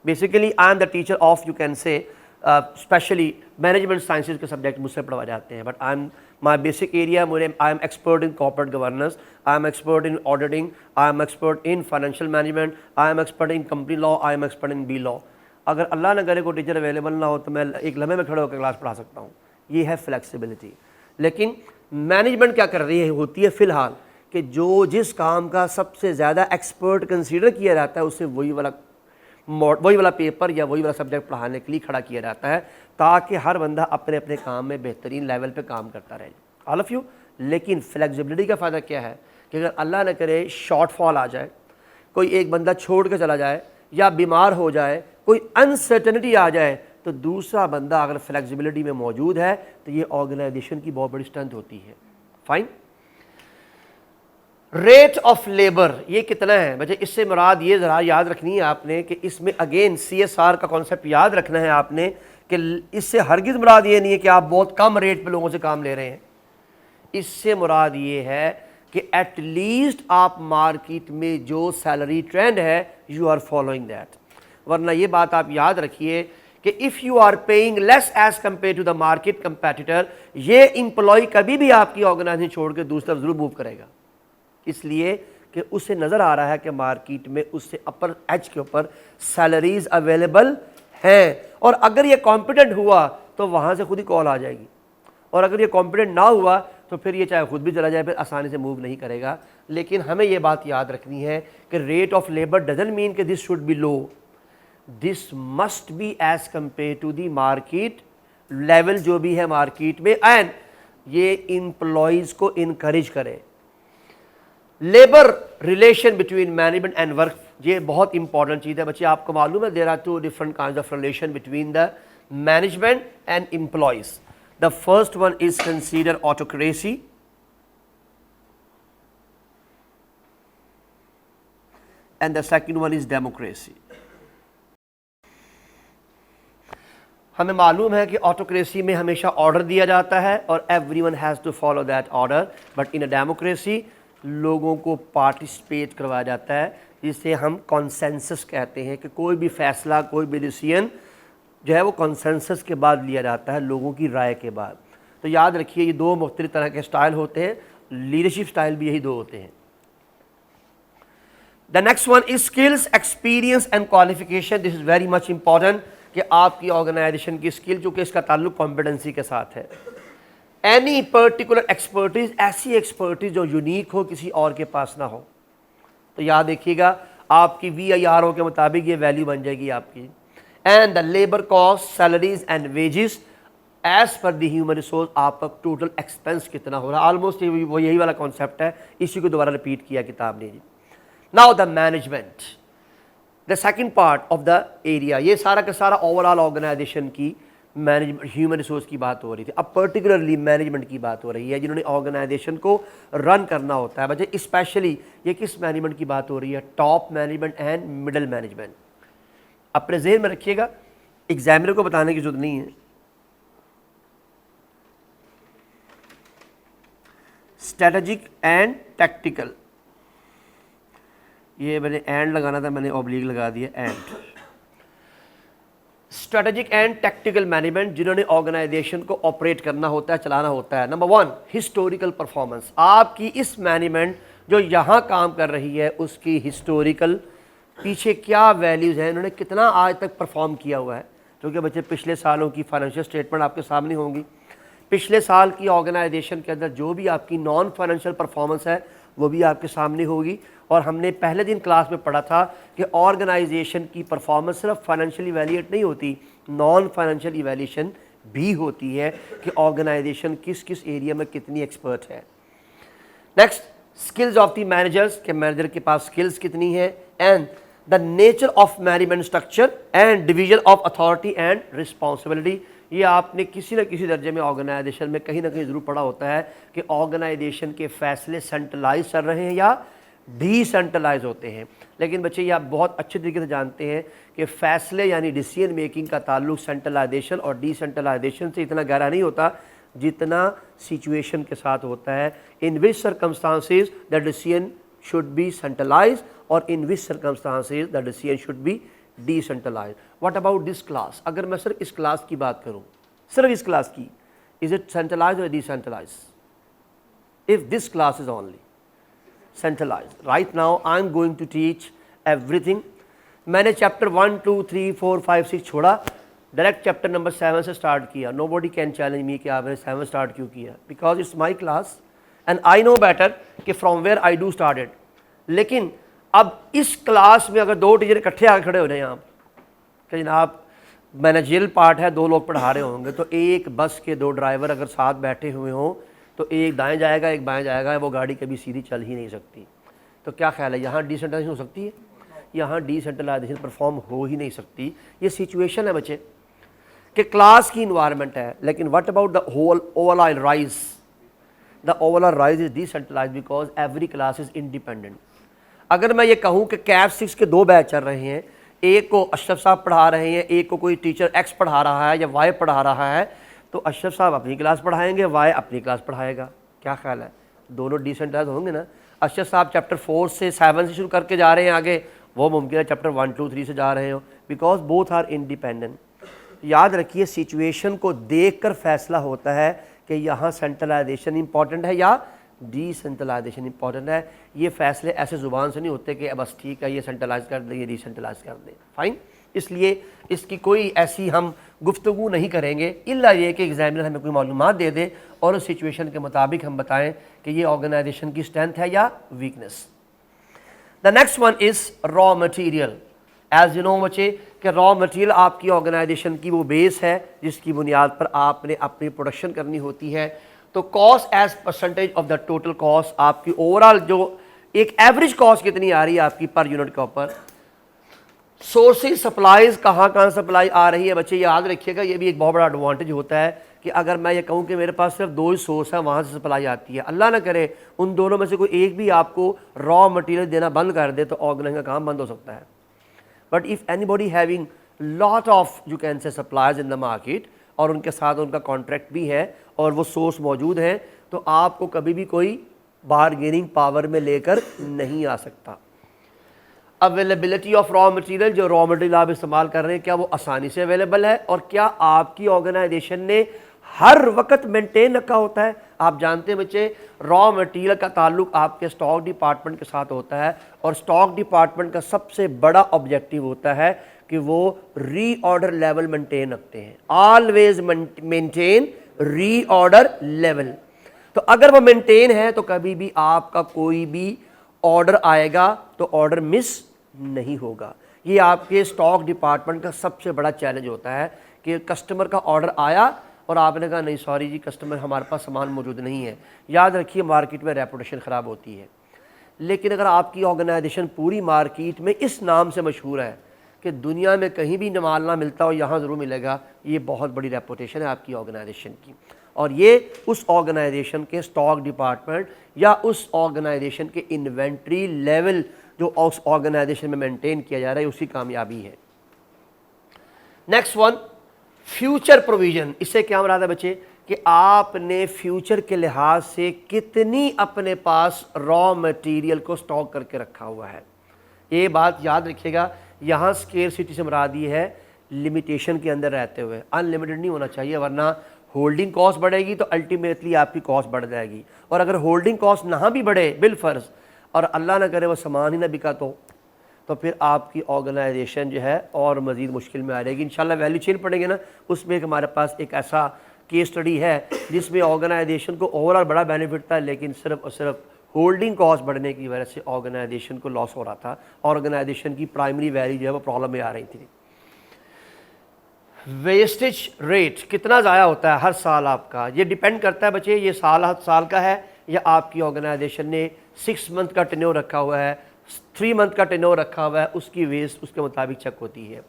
Basically I am the teacher of you can say especially management sciences کے سبجیکٹ مجھ سے پڑھوا جاتے ہیں، but I am my basic area, I am expert in corporate governance, I am expert in auditing, I am expert in financial management, I am expert in company law, I am expert in B law. اگر اللہ نہ کرے کوئی ٹیچر اویلیبل نہ ہو تو میں ایک لمحے میں کھڑے ہو کے کلاس پڑھا سکتا ہوں. یہ ہے فلیکسیبلٹی. لیکن مینجمنٹ کیا کر رہی ہوتی ہے فی الحال کہ جو جس کام کا سب سے زیادہ ایکسپرٹ کنسیڈر کیا جاتا ہے اسے وہی والا پیپر یا وہی والا سبجیکٹ پڑھانے کے لیے کھڑا کیا جاتا ہے، تاکہ ہر بندہ اپنے اپنے کام میں بہترین لیول پہ کام کرتا رہے. آل آف یو. لیکن فلیکسیبلٹی کا فائدہ کیا ہے کہ اگر اللہ نہ کرے شارٹ فال آ جائے، کوئی ایک بندہ چھوڑ کے چلا جائے یا بیمار ہو جائے، کوئی انسرٹنٹی آ جائے، تو دوسرا بندہ اگر فلیکسیبلٹی میں موجود ہے تو یہ آرگنائزیشن کی بہت بڑی اسٹرینتھ ہوتی ہے. فائن. ریٹ آف لیبر یہ کتنا ہے بچے، اس سے مراد یہ ذرا یاد رکھنی ہے آپ نے کہ اس میں اگین سی ایس آر کا کانسیپٹ یاد رکھنا ہے آپ نے کہ اس سے ہرگز مراد یہ نہیں ہے کہ آپ بہت کم ریٹ پہ لوگوں سے کام لے رہے ہیں. اس سے مراد یہ ہے کہ ایٹ لیسٹ آپ مارکیٹ میں جو سیلری ٹرینڈ ہے یو آر فالوئنگ دیٹ. ورنہ یہ بات آپ یاد رکھیے کہ if you are paying less as compare to the market competitor, یہ امپلائی کبھی بھی آپ کی آرگنائزیشن چھوڑ کے دوسری طرف ضرور موو کرے گا، اس لیے کہ اسے نظر آ رہا ہے کہ مارکیٹ میں اس سے اپر ایج کے اوپر سیلریز اویلیبل ہیں. اور اگر یہ کمپیٹنٹ ہوا تو وہاں سے خود ہی کال آ جائے گی، اور اگر یہ کمپیٹنٹ نہ ہوا تو پھر یہ چاہے خود بھی چلا جائے پھر آسانی سے موو نہیں کرے گا. لیکن ہمیں یہ بات یاد رکھنی ہے کہ rate of labour doesn't mean کہ this should be low, this must be as compare to the market level جو بھی ہے مارکیٹ میں، اینڈ یہ امپلائیز کو انکریج کرے. Labour relation between management and work, یہ بہت امپورٹنٹ چیز ہے بچے. آپ کو معلوم ہے there are 2 different kinds of relation between the management and employees. The first one is considered autocracy, and the second one is democracy. ہمیں معلوم ہے کہ آٹوکریسی میں ہمیشہ آرڈر دیا جاتا ہے اور everyone has to follow that order, but in a democracy لوگوں کو پارٹیسپیٹ کروایا جاتا ہے، جسے ہم کنسنسس کہتے ہیں کہ کوئی بھی فیصلہ کوئی بھی ڈیسیژن جو ہے وہ کنسنسس کے بعد لیا جاتا ہے، لوگوں کی رائے کے بعد. تو یاد رکھیے یہ 2 مختلف طرح کے سٹائل ہوتے ہیں، لیڈرشپ سٹائل بھی یہی 2 ہوتے ہیں. دا next one is skills experience and qualification. This is very much important کہ آپ کی آرگنائزیشن کی اسکل، چونکہ اس کا تعلق کمپیٹنسی کے ساتھ ہے. اینی پرٹیکولر ایکسپرٹیز، ایسی ایکسپرٹیز جو یونیک ہو، کسی اور کے پاس نہ ہو. تو یاد رکھیے گا آپ کی VIRO کے مطابق یہ ویلیو بن جائے گی آپ کی. And the labour cost, salaries and wages as per the human resource, آپ کا ٹوٹل ایکسپینس کتنا ہو رہا ہے. آلموسٹ وہ یہی والا کانسیپٹ ہے، اسی کو دوبارہ ریپیٹ کیا کتاب نے. Now the management, the second part of the area. یہ سارا کا سارا اوور آل آرگنائزیشن کی مینجمنٹ، ہیومن ریسورس کی بات ہو رہی تھی. اب پرٹیکولرلی مینجمنٹ کی بات ہو رہی ہے، جنہوں نے آرگنائزیشن کو رن کرنا ہوتا ہے. بچے اسپیشلی یہ کس مینجمنٹ کی بات ہو رہی ہے؟ Top management and middle management. اپنے ذہن میں رکھیے گا، ایگزامنر کو بتانے کی ضرورت نہیں ہے. اسٹریٹجک اینڈ ٹیکٹیکل، یہ میں نے اینڈ لگانا تھا، میں نے اوبلیگ لگا دیا and. Strategic and tactical management, جنہوں نے آرگنائزیشن کو آپریٹ کرنا ہوتا ہے، چلانا ہوتا ہے. Number 1 historical performance. آپ کی اس مینجمنٹ جو یہاں کام کر رہی ہے اس کی ہسٹوریکل، پیچھے کیا ویلیوز ہیں، انہوں نے کتنا آج تک پرفارم کیا ہوا ہے. کیونکہ بچے پچھلے سالوں کی فائنینشیل اسٹیٹمنٹ آپ کے سامنے ہوں گی. پچھلے سال کی آرگنائزیشن کے اندر جو بھی آپ کی نان فائنینشیل پرفارمنس ہے وہ بھی آپ کے سامنے ہوگی. اور ہم نے پہلے دن کلاس میں پڑھا تھا کہ آرگنائزیشن کی پرفارمنس صرف فائنینشیل ایویلیٹ نہیں ہوتی، نان فائنینشیل ایویلیشن بھی ہوتی ہے کہ آرگنائزیشن کس کس ایریا میں کتنی ایکسپرٹ ہے. Next skills of the managers, کہ مینیجر کے پاس اسکلز کتنی ہے. And the nature of management structure and division of authority and responsibility. یہ آپ نے کسی نہ کسی درجے میں آرگنائزیشن میں کہیں نہ کہیں ضرور پڑھا ہوتا ہے کہ آرگنائزیشن کے فیصلے سینٹرلائز چل رہے ہیں یا ڈی سینٹرلائز ہوتے ہیں. لیکن بچے یہ آپ بہت اچھے طریقے سے جانتے ہیں کہ فیصلے یعنی ڈیسیژن میکنگ کا تعلق سینٹرلائزیشن اور ڈی سینٹرلائزیشن سے اتنا گہرا نہیں ہوتا جتنا سچویشن کے ساتھ ہوتا ہے. In which circumstances the decision should be centralise اور in which circumstances the decision should be decentralise. What about this class? اگر میں صرف اس کلاس کی بات کروں، صرف اس کلاس کی، از اٹ سینٹرلائز اور decentralize? If this class is only centralized. Right now I am going to teach everything. میں نے چیپٹر 1 2 3 4 5 6 چھوڑا، ڈائریکٹ چیپٹر نمبر 7 سے اسٹارٹ کیا. nobody can challenge me کہ آپ نے 7 اسٹارٹ کیوں کیا، because it's my class and I know better کہ from where I do started. لیکن اب اس کلاس میں اگر دو ٹیچر اکٹھے آ کے کھڑے ہو جائیں آپ کہ جناب مینیجریل پارٹ ہے، دو لوگ پڑھا رہے ہوں گے، تو ایک بس کے دو ڈرائیور اگر ساتھ بیٹھے ہوئے ہوں تو ایک دائیں جائے گا ایک بائیں جائے گا، وہ گاڑی کبھی سیدھی چل ہی نہیں سکتی. تو کیا خیال ہے، یہاں ڈی سینٹرلائزیشن ہو سکتی ہے؟ یہاں ڈی سینٹرلائزیشن پرفارم ہو ہی نہیں سکتی. یہ سچویشن ہے بچے کہ کلاس کی انوائرمنٹ ہے، لیکن what about the whole overall rise? The overall rise is decentralize because every class is independent. اگر میں یہ کہوں کہ کیپ 6 کے 2 بیچ چل رہے ہیں، ایک کو اشرف صاحب پڑھا رہے ہیں، ایک کو کوئی ٹیچر ایکس پڑھا رہا ہے یا وائی پڑھا رہا ہے، تو اشرف صاحب اپنی کلاس پڑھائیں گے، وائی اپنی کلاس پڑھائے گا. کیا خیال ہے؟ دونوں ڈی سینٹرلائز ہوں گے نا. اشرف صاحب چیپٹر 4 سے 7 سے شروع کر کے جا رہے ہیں آگے، وہ ممکن ہے چیپٹر 1 2 3 سے جا رہے ہوں، بیکاز بوتھ آر انڈیپینڈنٹ. یاد رکھیے سچویشن کو دیکھ کر فیصلہ ہوتا ہے کہ یہاں سینٹرلائزیشن امپورٹنٹ ہے یا ڈی سینٹرلائزیشن امپورٹنٹ ہے. یہ فیصلے ایسے زبان سے نہیں ہوتے کہ بس ٹھیک ہے یہ سینٹرلائز کر دیں یہ ڈی سینٹرلائز کر دیں، فائن. اس لیے اس کی کوئی ایسی ہم گفتگو نہیں کریں گے الا یہ کہ ایگزامنر ہمیں کوئی معلومات دے دے اور اس سچویشن کے مطابق ہم بتائیں کہ یہ آرگنائزیشن کی اسٹرینتھ ہے یا weakness. The next one is raw material. As you know بچے کہ را مٹیریل آپ کی آرگنائزیشن کی وہ بیس ہے جس کی بنیاد پر آپ نے اپنی پروڈکشن کرنی ہوتی ہے. تو cost as percentage of the total cost, آپ کی اوور آل جو ایک ایوریج کاسٹ کتنی آ رہی ہے آپ کی پر یونٹ کے اوپر. سورسز سپلائیز کہاں سپلائی آ رہی ہے بچے یاد رکھیے گا، یہ بھی ایک بہت بڑا ایڈوانٹیج ہوتا ہے کہ اگر میں یہ کہوں کہ میرے پاس صرف 2 ہی سورس ہیں وہاں سے سپلائی آتی ہے، اللہ نہ کرے ان دونوں میں سے کوئی ایک بھی آپ کو را مٹیریل دینا بند کر دے تو آرگنائزیشن کا کام بند ہو سکتا ہے. But if any body having lot of you can سے سپلائز ان دا مارکیٹ اور ان کے ساتھ ان کا کانٹریکٹ بھی ہے اور وہ سورس موجود ہیں، تو آپ کو کبھی بھی کوئی بارگیننگ پاور میں لے کر نہیں آ سکتا. اویلیبلٹی آف را مٹیریل، جو را مٹیریل آپ استعمال کر رہے ہیں کیا وہ آسانی سے اویلیبل ہے اور کیا آپ کی آرگنائزیشن نے ہر وقت مینٹین رکھا ہوتا ہے. آپ جانتے ہیں بچے را مٹیریل کا تعلق آپ کے اسٹاک ڈپارٹمنٹ کے ساتھ ہوتا ہے, اور اسٹاک ڈپارٹمنٹ کا سب سے بڑا آبجیکٹو ہوتا ہے کہ وہ ری آرڈر لیول مینٹین رکھتے ہیں. آلویز مینٹین ری آرڈر لیول. تو اگر وہ مینٹین ہے تو کبھی بھی آپ کا کوئی بھی آرڈر آئے گا تو آرڈر مس نہیں ہوگا. یہ آپ کے اسٹاک ڈپارٹمنٹ کا سب سے بڑا چیلنج ہوتا ہے کہ کسٹمر کا آرڈر آیا اور آپ نے کہا نہیں سوری جی کسٹمر ہمارے پاس سامان موجود نہیں ہے. یاد رکھیے مارکیٹ میں ریپوٹیشن خراب ہوتی ہے. لیکن اگر آپ کی آرگنائزیشن پوری مارکیٹ میں اس نام سے مشہور ہے کہ دنیا میں کہیں بھی مال نہ ملتا ہو یہاں ضرور ملے گا, یہ بہت بڑی ریپوٹیشن ہے آپ کی آرگنائزیشن کی. اور یہ اس آرگنائزیشن کے اسٹاک ڈپارٹمنٹ یا اس آرگنائزیشن کے انوینٹری لیول جو اس آرگنائزیشن میں مینٹین کیا جا رہا ہے اسی کامیابی ہے. Next one, future provision. اس سے کیا مراد ہے بچے کہ آپ نے فیوچر کے لحاظ سے کتنی اپنے پاس را مٹیریل کو اسٹاک کر کے رکھا ہوا ہے. یہ بات یاد رکھیے گا, یہاں اسکیرسٹی سے مراد یہ ہے لمیٹیشن کے اندر رہتے ہوئے. ان لمیٹڈ نہیں ہونا چاہیے ورنہ ہولڈنگ کاسٹ بڑھے گی تو الٹیمیٹلی آپ کی کاسٹ بڑھ جائے گی. اور اگر ہولڈنگ کاسٹ نہ بھی بڑھے بالفرض اور اللہ نہ کرے وہ سامان ہی نہ بکا تو پھر آپ کی آرگنائزیشن جو ہے اور مزید مشکل میں آ جائے گی. انشاءاللہ ویلیو چین پڑھیں گے نا, اس میں ہمارے پاس ایک ایسا کیس اسٹڈی ہے جس میں آرگنائزیشن کو اوور آل بڑا بینیفٹ تھا لیکن صرف اور صرف ہولڈنگ کاسٹ بڑھنے کی وجہ سے آرگنائزیشن کو لاس ہو رہا تھا. آرگنائزیشن کی پرائمری ویلیو جو ہے وہ پرابلم میں آ رہی تھی. ویسٹیج ریٹ کتنا ضائع ہوتا ہے ہر سال آپ کا, یہ ڈیپینڈ کرتا ہے بچے یہ سال کا ہے یا آپ کی آرگنائزیشن نے 6 منتھ کا ٹینیور رکھا ہوا ہے, 3 منتھ کا ٹینیور رکھا ہوا ہے, اس کی ویسٹ اس کے مطابق چیک ہوتی ہے.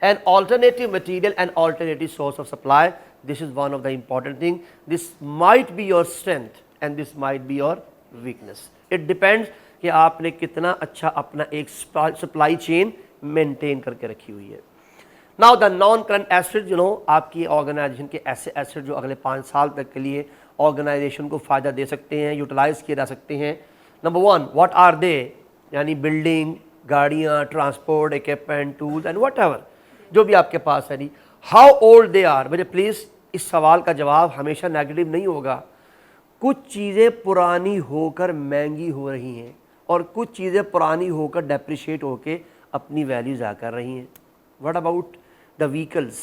An alternative material and alternative source of supply, this is one of the important thing. This might be your strength and this might be your weakness. It depends کہ آپ نے کتنا اچھا اپنا ایک سپلائی چین مینٹین کر کے رکھی ہوئی ہے. Now the non-current assets, آپ کی آرگنائزیشن کے ایسے ایسٹ جو اگلے 5 سال تک کے لیے آرگنائزیشن کو فائدہ دے سکتے ہیں, یوٹیلائز کیے جا سکتے ہیں. Number 1, what are they؟ یعنی بلڈنگ, گاڑیاں, transport, equipment, tools and whatever جو بھی آپ کے پاس ہے. How old they are. مجھے پلیز اس سوال کا جواب ہمیشہ نیگیٹو نہیں ہوگا. کچھ چیزیں پرانی ہو کر مہنگی ہو رہی ہیں اور کچھ چیزیں پرانی ہو کر ڈیپریشیٹ ہو کے اپنی ویلیو ضائع کر رہی ہیں. What about the vehicles?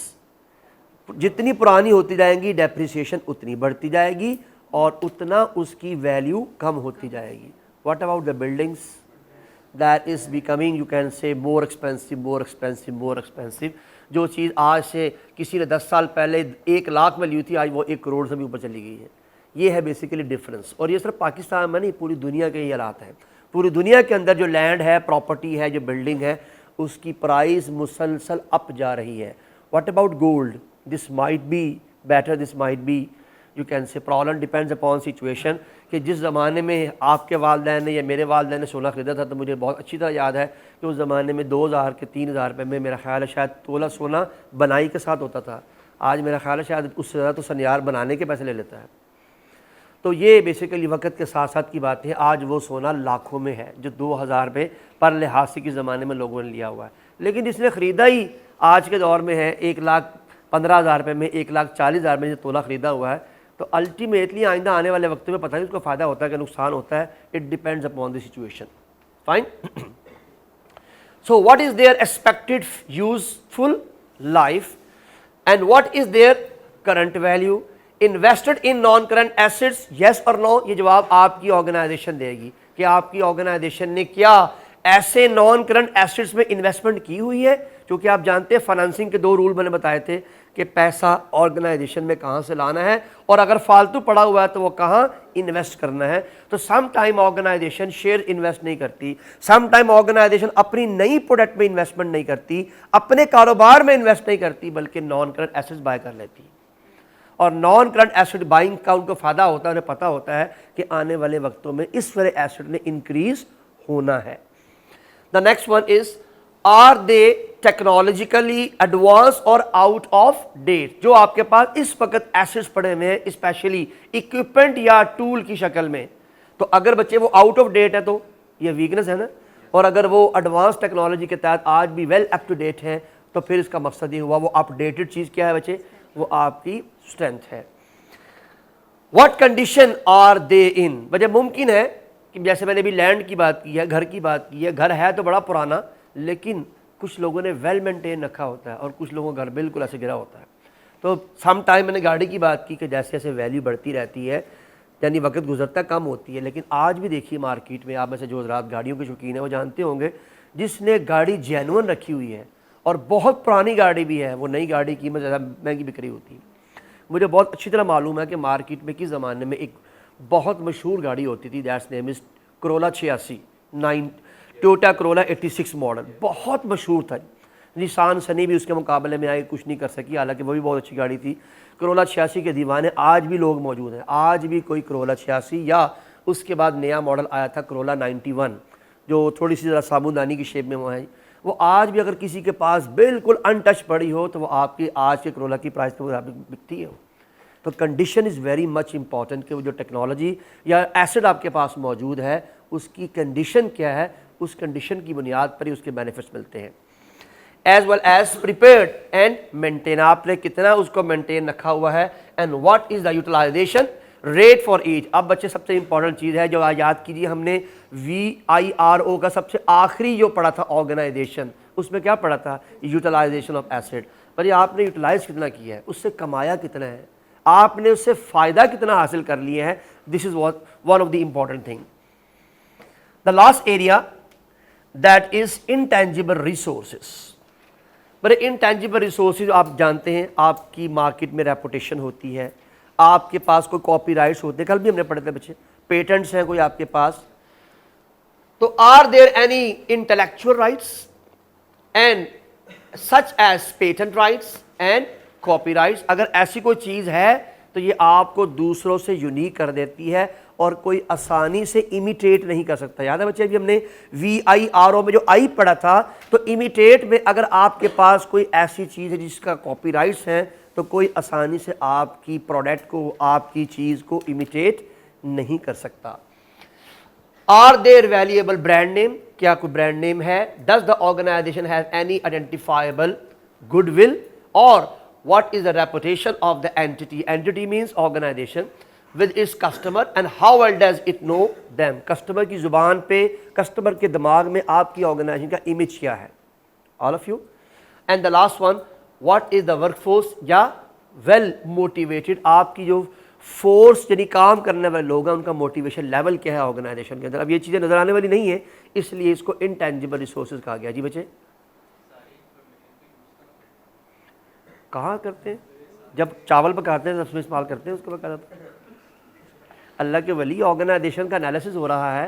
جتنی پرانی ہوتی جائیں گی ڈیپریسیشن اتنی بڑھتی جائے گی اور اتنا اس کی ویلیو کم ہوتی جائے گی. What about the buildings? That is becoming you can سے مور ایکسپینسو. جو چیز آج سے کسی نے 10 سال پہلے 1 لاکھ میں لی تھی آج وہ 1 کروڑ سے بھی اوپر چلی گئی ہے. یہ ہے بیسیکلی ڈفرنس. اور یہ صرف پاکستان میں نہیں پوری دنیا کے ہی حالات ہیں. پوری دنیا کے اندر جو لینڈ ہے, پراپرٹی ہے, جو بلڈنگ ہے, اس کی پرائز مسلسل اپ جا رہی ہے. What about gold? This might be better, this might be you can say problem depends upon situation. کہ جس زمانے میں آپ کے والدین نے یا میرے والدین نے سونا خریدا تھا تو مجھے بہت اچھی طرح یاد ہے کہ اس زمانے میں 2000 کے 3000 روپے میں میرا خیال ہے شاید تولہ سونا بنائی کے ساتھ ہوتا تھا. آج میرا خیال ہے شاید اس سے زیادہ تو سنیار بنانے کے پیسے لے لیتا ہے. تو یہ بیسیکلی وقت کے ساتھ ساتھ کی بات ہے. آج وہ سونا لاکھوں میں ہے جو 2000 روپے پر لحاظ کے زمانے میں لوگوں نے لیا ہوا ہے. لیکن جس نے خریدا ہی آج کے دور میں ہے 1,15,000 روپے میں, 1,40,000 میں جو تولہ خریدا ہوا ہے, تو الٹیمیٹلی آئندہ آنے والے وقت میں پتہ نہیں اس کو فائدہ ہوتا ہے کہ نقصان ہوتا ہے. It depends upon the situation. Fine. So what is their expected useful life and what is their current value? Invested in non current assets, yes اور نو. یہ جواب آپ کی آرگنائزیشن دے گی کہ آپ کی آرگنائزیشن نے کیا ایسے نان کرنٹ ایسٹس میں انویسٹمنٹ کی ہوئی ہے. کیونکہ آپ جانتے ہیں فائنانسنگ کے 2 رول میں نے بتائے تھے کہ پیسہ آرگنائزیشن میں کہاں سے لانا ہے اور اگر فالتو پڑا ہوا ہے تو وہ کہاں انویسٹ کرنا ہے. تو some time organization share invest نہیں کرتی, سم ٹائم آرگنائزیشن اپنی نئی پروڈکٹ میں انویسٹمنٹ نہیں کرتی, اپنے کاروبار میں انویسٹ نہیں کرتی, بلکہ نان کرنٹ ایسٹس بائی کر لیتی. اور نان کرنٹ ایسٹ بائنگ کا ان کو فائدہ ہوتا ہے, انہیں پتہ ہوتا ہے کہ آنے والے وقتوں میں اس والے ایسٹ نے انکریز ہونا ہے. The next one is are they technologically advance اور آؤٹ آف ڈیٹ؟ جو آپ کے پاس اس وقت ایسٹس پڑے ہوئے ہیں اسپیشلی اکوپمنٹ یا ٹول کی شکل میں, تو اگر بچے وہ آؤٹ آف ڈیٹ ہے تو یہ ویکنس ہے نا, اور اگر وہ ایڈوانس ٹیکنالوجی کے تحت آج بھی ویل اپ ٹو ڈیٹ ہے تو پھر اس کا مقصد یہ ہوا وہ اپ ڈیٹڈ چیز کیا ہے بچے, وہ آپ کی اسٹرینتھ ہے. واٹ کنڈیشن آر دے ان. وجہ ممکن ہے کہ جیسے میں نے بھی لینڈ کی بات کی ہے, گھر کی بات کی ہے, گھر ہے تو بڑا پرانا لیکن کچھ لوگوں نے ویل مینٹین رکھا ہوتا ہے اور کچھ لوگوں کا گھر بالکل ایسے گرا ہوتا ہے. تو سم ٹائم میں نے گاڑی کی بات کی کہ جیسے جیسے ویلیو بڑھتی رہتی ہے یعنی وقت گزرتا کم ہوتی ہے, لیکن آج بھی دیکھیے مارکیٹ میں آپ میں سے جو حضرات گاڑیوں کے شوقین ہیں وہ جانتے ہوں گے, جس نے گاڑی جینون رکھی ہوئی ہے اور بہت پرانی گاڑی بھی ہے, وہ نئی گاڑی کی قیمت زیادہ مہنگی بک رہی ہوتی ہے. مجھے بہت اچھی طرح معلوم ہے کہ مارکیٹ میں کس زمانے میں ایک بہت مشہور گاڑی ہوتی تھی, that's name is کرولا 86 Toyota کرولا 86 model, بہت مشہور تھا. نسان سنی بھی اس کے مقابلے میں آئی, کچھ نہیں کر سکی, حالانکہ وہ بھی بہت اچھی گاڑی تھی. کرولا 86 کے دیوانے آج بھی لوگ موجود ہیں. آج بھی کوئی کرولا 86 یا اس کے بعد نیا ماڈل آیا تھا کرولا 91 جو تھوڑی سی ذرا صابودانی کی شیپ میں وہ ہے, وہ آج بھی اگر کسی کے پاس بالکل ان ٹچ پڑی ہو تو وہ آپ کی آج کے کرولا کی پرائس کے مطابق بکتی ہے. تو condition is very much important کہ وہ جو ٹیکنالوجی یا ایسڈ آپ کے پاس موجود ہے اس کی کنڈیشن کیا ہے, اس کنڈیشن کی بنیاد پر ہی اس کے بینیفٹس ملتے ہیں. As well as prepared and maintain, آپ نے کتنا اس کو مینٹین رکھا ہوا ہے, and what is the utilization rate for each. اب بچے سب سے امپورٹنٹ چیز ہے جو یاد کیجیے, ہم نے VIRO کا سب سے آخری جو پڑھا تھا آرگنائزیشن, اس میں کیا پڑھا تھا, یوٹیلائزیشن آف ایسڈ. پر یہ آپ نے یوٹیلائز کتنا کیا ہے, اس سے کمایا کتنا ہے, آپ نے اس سے فائدہ کتنا حاصل کر لیا ہے. This is one of the important thing. The last area that is intangible resources. بڑے انٹینجیبل ریسورسز آپ جانتے ہیں, آپ کی مارکیٹ میں ریپوٹیشن ہوتی ہے, آپ کے پاس کوئی کاپی رائٹس ہوتے ہیں, کل بھی ہم نے پڑھے تھے بچے, پیٹنٹس ہیں کوئی آپ کے پاس, تو are there any intellectual rights and such as patent rights and copyrights. اگر ایسی کوئی چیز ہے تو یہ آپ کو دوسروں سے یونیک کر دیتی ہے اور کوئی آسانی سے امیٹیٹ نہیں کر سکتا. یاد ہے بچے ابھی ہم نے VIRO میں جو آئی پڑھا تھا, تو امیٹیٹ میں اگر آپ کے پاس کوئی ایسی چیز ہے جس کا کاپی رائٹس ہیں تو کوئی آسانی سے آپ کی پروڈکٹ کو, آپ کی چیز کو امیٹیٹ نہیں کر سکتا. Are there valuable brand name, کیا کوئی برانڈ نیم ہے. Does the organization has any identifiable goodwill, اور what is the reputation of the entity. Entity means organization with its customer and how well does it know them. Customer کی زبان پہ, کسٹمر کے دماغ میں آپ کی آرگنائزیشن کا امیج کیا ہے. all of you. and the last one, what is the workforce یا well motivated, آپ کی جو فورس یعنی کام کرنے والے لوگ ہیں ان کا موٹیویشن لیول کیا ہے آرگنائزیشن کے اندر. اب یہ چیزیں نظر آنے والی نہیں ہیں, اس لیے اس کو انٹینجیبل ریسورسز کہا گیا. جی بچے کہاں کرتے ہیں, جب چاول پکاتے ہیں اس میں استعمال کرتے ہیں اس کو پکاتے ہیں. اللہ کے ولی, آرگنائزیشن کا انالیسس ہو رہا ہے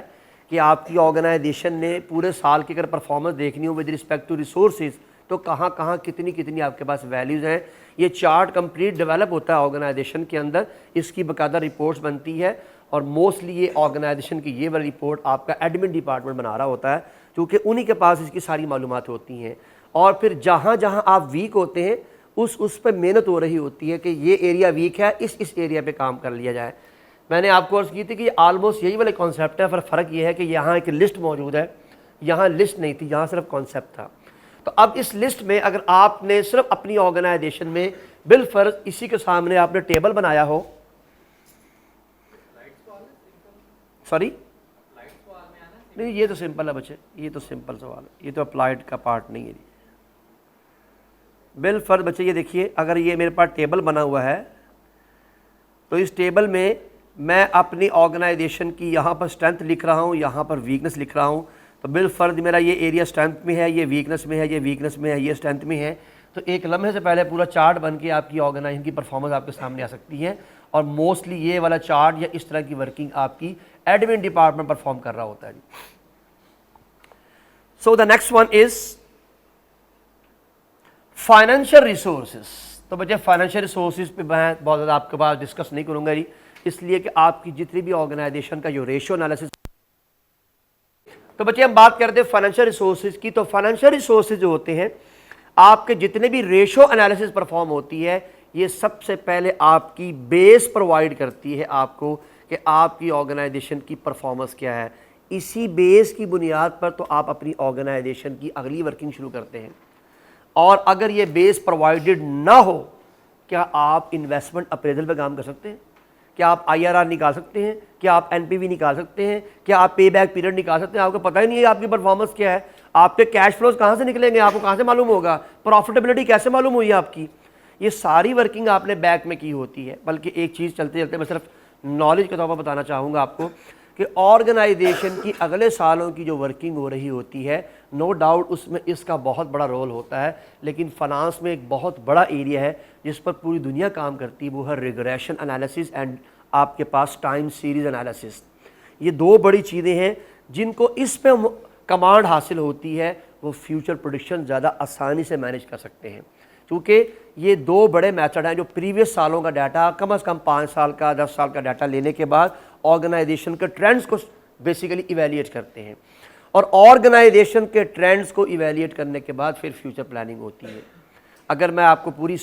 کہ آپ کی آرگنائزیشن نے پورے سال کی اگر پرفارمنس دیکھنی ہو ود رسپیکٹ ٹو ریسورسز تو کہاں کہاں کتنی آپ کے پاس ویلیوز ہیں. یہ چارٹ کمپلیٹ ڈیولپ ہوتا ہے آرگنائزیشن کے اندر, اس کی باقاعدہ رپورٹس بنتی ہے, اور موسٹلی یہ آرگنائزیشن کی یہ والی رپورٹ آپ کا ایڈمن ڈپارٹمنٹ بنا رہا ہوتا ہے, کیونکہ انہی کے پاس اس کی ساری معلومات ہوتی ہیں. اور پھر جہاں جہاں آپ ویک ہوتے ہیں اس پہ محنت ہو رہی ہوتی ہے کہ یہ ایریا ویک ہے, اس ایریا پہ کام کر لیا جائے. میں نے آپ کو عرض کی تھی کہ آلموسٹ یہی والے کانسیپٹ ہے, پر فرق یہ ہے کہ یہاں ایک لسٹ موجود ہے, یہاں لسٹ نہیں تھی, یہاں صرف کانسیپٹ تھا. تو اب اس لسٹ میں اگر آپ نے صرف اپنی آرگنائزیشن میں بالفرض اسی کے سامنے آپ نے ٹیبل بنایا ہو, سوری نہیں یہ تو سمپل ہے بچے, یہ تو سمپل سوال ہے, یہ تو اپلائیڈ کا پارٹ نہیں ہے. بالفرض بچے یہ دیکھیے, اگر یہ میرے پاس ٹیبل بنا ہوا ہے تو اس ٹیبل میں میں اپنی آرگنائزیشن کی یہاں پر اسٹرینتھ لکھ رہا ہوں, یہاں پر ویکنس لکھ رہا ہوں. تو بالفرض میرا یہ ایریا اسٹرینتھ میں ہے, یہ ویکنس میں ہے, یہ ویکنس میں ہے, یہ اسٹرینتھ میں ہے. تو ایک لمحے سے پہلے پورا چارٹ بن کے آپ کی آرگنائزیشن کی پرفارمنس آپ کے سامنے آ سکتی ہے, اور موسٹلی یہ والا چارٹ یا اس طرح کی ورکنگ آپ کی ایڈمن ڈپارٹمنٹ پرفارم کر رہا ہوتا ہے. So the next one is financial resources. تو بچے فائنینشیل ریسورسز پہ میں بہت زیادہ آپ کے پاس ڈسکس نہیں کروں گا جی, اس لیے کہ آپ کی جتنی بھی آرگنائزیشن کا جو ریشو انالیسس. تو بچے ہم بات کرتے ہیں فائنینشیل ریسورسز کی. تو فائنینشیل ریسورسز جو ہوتے ہیں, آپ کے جتنے بھی ریشو انالیسس پرفارم ہوتی ہے, یہ سب سے پہلے آپ کی بیس پرووائڈ کرتی ہے آپ کو کہ آپ کی آرگنائزیشن کی پرفارمنس کیا ہے. اسی بیس کی بنیاد پر تو آپ اپنی آرگنائزیشن کی اگلی ورکنگ شروع کرتے ہیں. اور اگر یہ بیس پرووائڈڈ نہ ہو, کیا آپ انویسٹمنٹ اپریزل پہ کام کر سکتے ہیں؟ کیا آپ IRR نکال سکتے ہیں؟ کیا آپ NPV نکال سکتے ہیں؟ کیا آپ پے بیک پیریڈ نکال سکتے ہیں؟ آپ کو پتہ ہی نہیں ہے آپ کی پرفارمنس کیا ہے. آپ کے کیش فلوز کہاں سے نکلیں گے؟ آپ کو کہاں سے معلوم ہوگا؟ پروفیٹیبلٹی کیسے معلوم ہوئی آپ کی؟ یہ ساری ورکنگ آپ نے بیک میں کی ہوتی ہے. بلکہ ایک چیز چلتے چلتے میں صرف نالج کے طور پر بتانا چاہوں گا آپ کو کہ آرگنائزیشن کی اگلے سالوں کی جو ورکنگ ہو رہی ہوتی ہے, نو ڈاؤٹ اس میں اس کا بہت بڑا رول ہوتا ہے, لیکن فنانس میں ایک بہت بڑا ایریا ہے جس پر پوری دنیا کام کرتی ہے, وہ ہے ریگریشن انالیسس اینڈ آپ کے پاس ٹائم سیریز انالیسس. یہ دو بڑی چیزیں ہیں جن کو اس پہ کمانڈ حاصل ہوتی ہے, وہ فیوچر پریڈکشن زیادہ آسانی سے مینیج کر سکتے ہیں. کیونکہ یہ دو بڑے میتھڈ ہیں جو پریویس سالوں کا ڈیٹا, کم از کم 5 سال کا 10 سال کا ڈیٹا لینے کے بعد آرگنائزیشن کے ٹرینڈز کو بیسیکلی ایویلیٹ کرتے ہیں, اور آرگنائزیشن کے ٹرینڈز کو ایویلیٹ کرنے کے بعد پھر فیوچر پلاننگ ہوتی ہے. اگر میں آپ کو پوری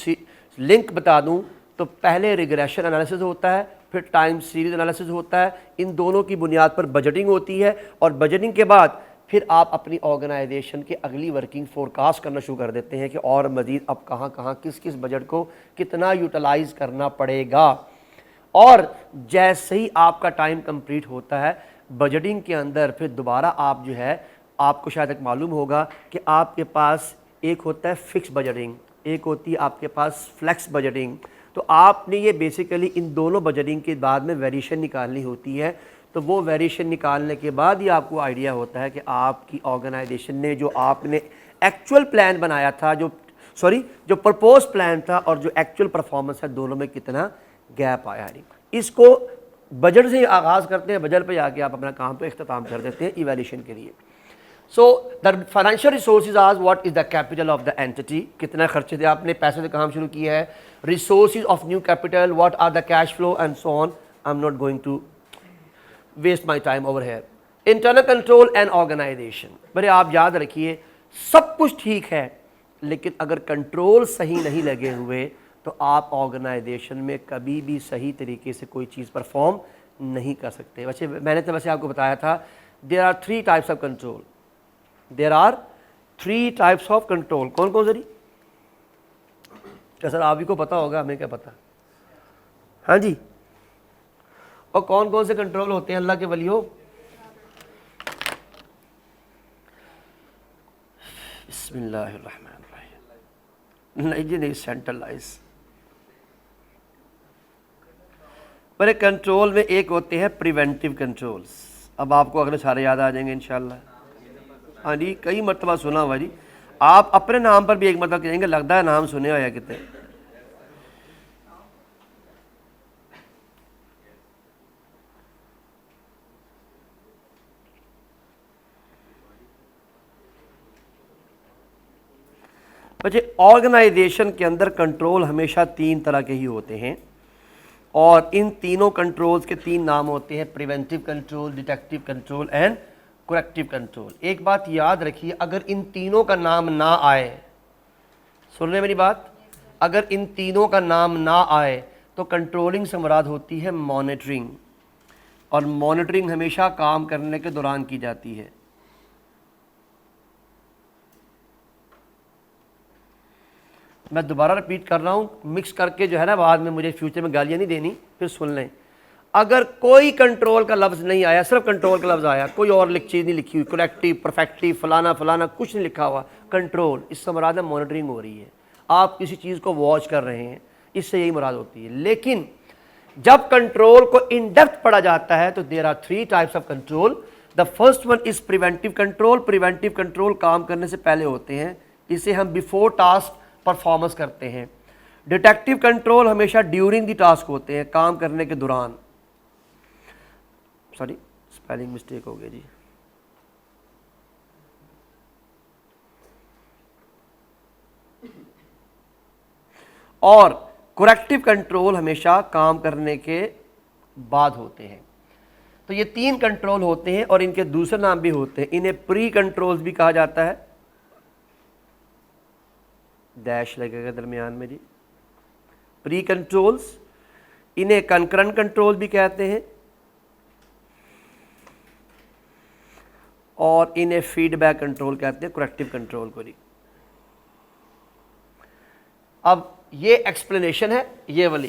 لنک بتا دوں تو پہلے ریگریشن انالیسس ہوتا ہے, پھر ٹائم سیریز انالیسس ہوتا ہے, ان دونوں کی بنیاد پر بجٹنگ ہوتی ہے, اور بجٹنگ کے بعد پھر آپ اپنی آرگنائزیشن کی اگلی ورکنگ فورکاسٹ کرنا شروع کر دیتے ہیں کہ اور مزید اب کہاں کہاں کس کس بجٹ کو کتنا یوٹیلائز کرنا پڑے گا. اور جیسے ہی آپ کا ٹائم کمپلیٹ ہوتا ہے بجٹنگ کے اندر, پھر دوبارہ آپ جو ہے, آپ کو شاید ایک معلوم ہوگا کہ آپ کے پاس ایک ہوتا ہے فکس بجٹنگ, ایک ہوتی ہے آپ کے پاس فلیکس بجٹنگ. تو آپ نے یہ بیسیکلی ان دونوں بجٹنگ کے بعد میں ویریشن نکالنی ہوتی ہے. تو وہ ویریشن نکالنے کے بعد ہی آپ کو آئیڈیا ہوتا ہے کہ آپ کی آرگنائزیشن نے جو آپ نے ایکچوئل پلان بنایا تھا, جو پرپوز پلان تھا اور جو ایکچوئل پرفارمنس ہے, دونوں میں کتنا گیپ آیا. اس کو بجٹ سے آغاز کرتے ہیں, بجٹ پہ جا کے آپ اپنا کام پہ اختتام کر دیتے ہیں ایویلیوشن کے لیے. سو دا فائنینشیل ریسورسز آز what is the capital of the entity, کتنا خرچے تھے آپ نے, پیسے سے کام شروع کیا ہے. Resources of new capital, what are the cash flow and so on. I am not going to waste my time over here. Internal control and organization, بھائی آپ یاد رکھیے سب کچھ ٹھیک ہے, لیکن اگر کنٹرول صحیح نہیں لگے ہوئے تو آپ آرگنائزیشن میں کبھی بھی صحیح طریقے سے کوئی چیز پرفارم نہیں کر سکتے. میں نے تو ویسے آپ کو بتایا تھا there are 3 types of control. There are 3 types of control. کون کون سر؟ کیا سر آپ ہی کو پتا ہوگا, ہمیں کیا پتا. ہاں جی, اور کون کون سے کنٹرول ہوتے ہیں اللہ کے ولیوں؟ بسم اللہ الرحمن الرحیم. نہیں جی نہیں, سینٹرلائز. پر کنٹرول میں ایک ہوتے ہیں پریونٹیو کنٹرولز. اب آپ کو اگلے سارے یاد آ جائیں گے انشاءاللہ. ہاں جی, کئی مرتبہ سنا ہوا جی. آپ اپنے نام پر بھی ایک مرتبہ کہیں گے لگتا ہے نام سنے ہوا یا کتنے. بچے آرگنائزیشن کے اندر کنٹرول ہمیشہ 3 طرح کے ہی ہوتے ہیں, اور ان تینوں کنٹرولز کے 3 نام ہوتے ہیں, preventive control, detective control and corrective control. ایک بات یاد رکھیے, اگر ان تینوں کا نام نہ آئے, سن رہے میری بات, اگر ان تینوں کا نام نہ آئے تو کنٹرولنگ سے مراد ہوتی ہے مانیٹرنگ, اور مانیٹرنگ ہمیشہ کام کرنے کے دوران کی جاتی ہے. میں دوبارہ رپیٹ کر رہا ہوں, مکس کر کے جو ہے نا بعد میں مجھے فیوچر میں گالیاں نہیں دینی, پھر سن لیں. اگر کوئی کنٹرول کا لفظ نہیں آیا, صرف کنٹرول کا لفظ آیا, کوئی اور چیز نہیں لکھی ہوئی, کریکٹیو, پرفیکٹیو, فلانا فلانا کچھ نہیں لکھا ہوا, کنٹرول, اس سے مراد ہے مانیٹرنگ ہو رہی ہے, آپ کسی چیز کو واچ کر رہے ہیں, اس سے یہی مراد ہوتی ہے. لیکن جب کنٹرول کو ان ڈیپتھ پڑھا جاتا ہے تو there are 3 types of control. The first one is preventive control. Preventive control کام کرنے سے پہلے ہوتے ہیں, اسے ہم بیفور ٹاسک پرفارمنس کرتے ہیں. ڈیٹیکٹیو کنٹرول ہمیشہ ڈیورنگ دی ٹاسک ہوتے ہیں, کام کرنے کے دوران. سوری اسپیلنگ مسٹیک ہو گیا جی. اور کریکٹیو کنٹرول ہمیشہ کام کرنے کے بعد ہوتے ہیں. تو یہ 3 کنٹرول ہوتے ہیں, اور ان کے دوسرے نام بھی ہوتے ہیں. انہیں پری کنٹرولز بھی کہا جاتا ہے, ڈیش لگے گا درمیان میں جی, پری کنٹرولز. انہیں کنکرنٹ کنٹرول بھی کہتے ہیں, اور انہیں فیڈ بیک کنٹرول کہتے ہیں, کریکٹیو کنٹرول کو جی. اب یہ ایکسپلینیشن ہے, یہ والی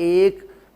1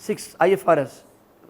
6 IFRS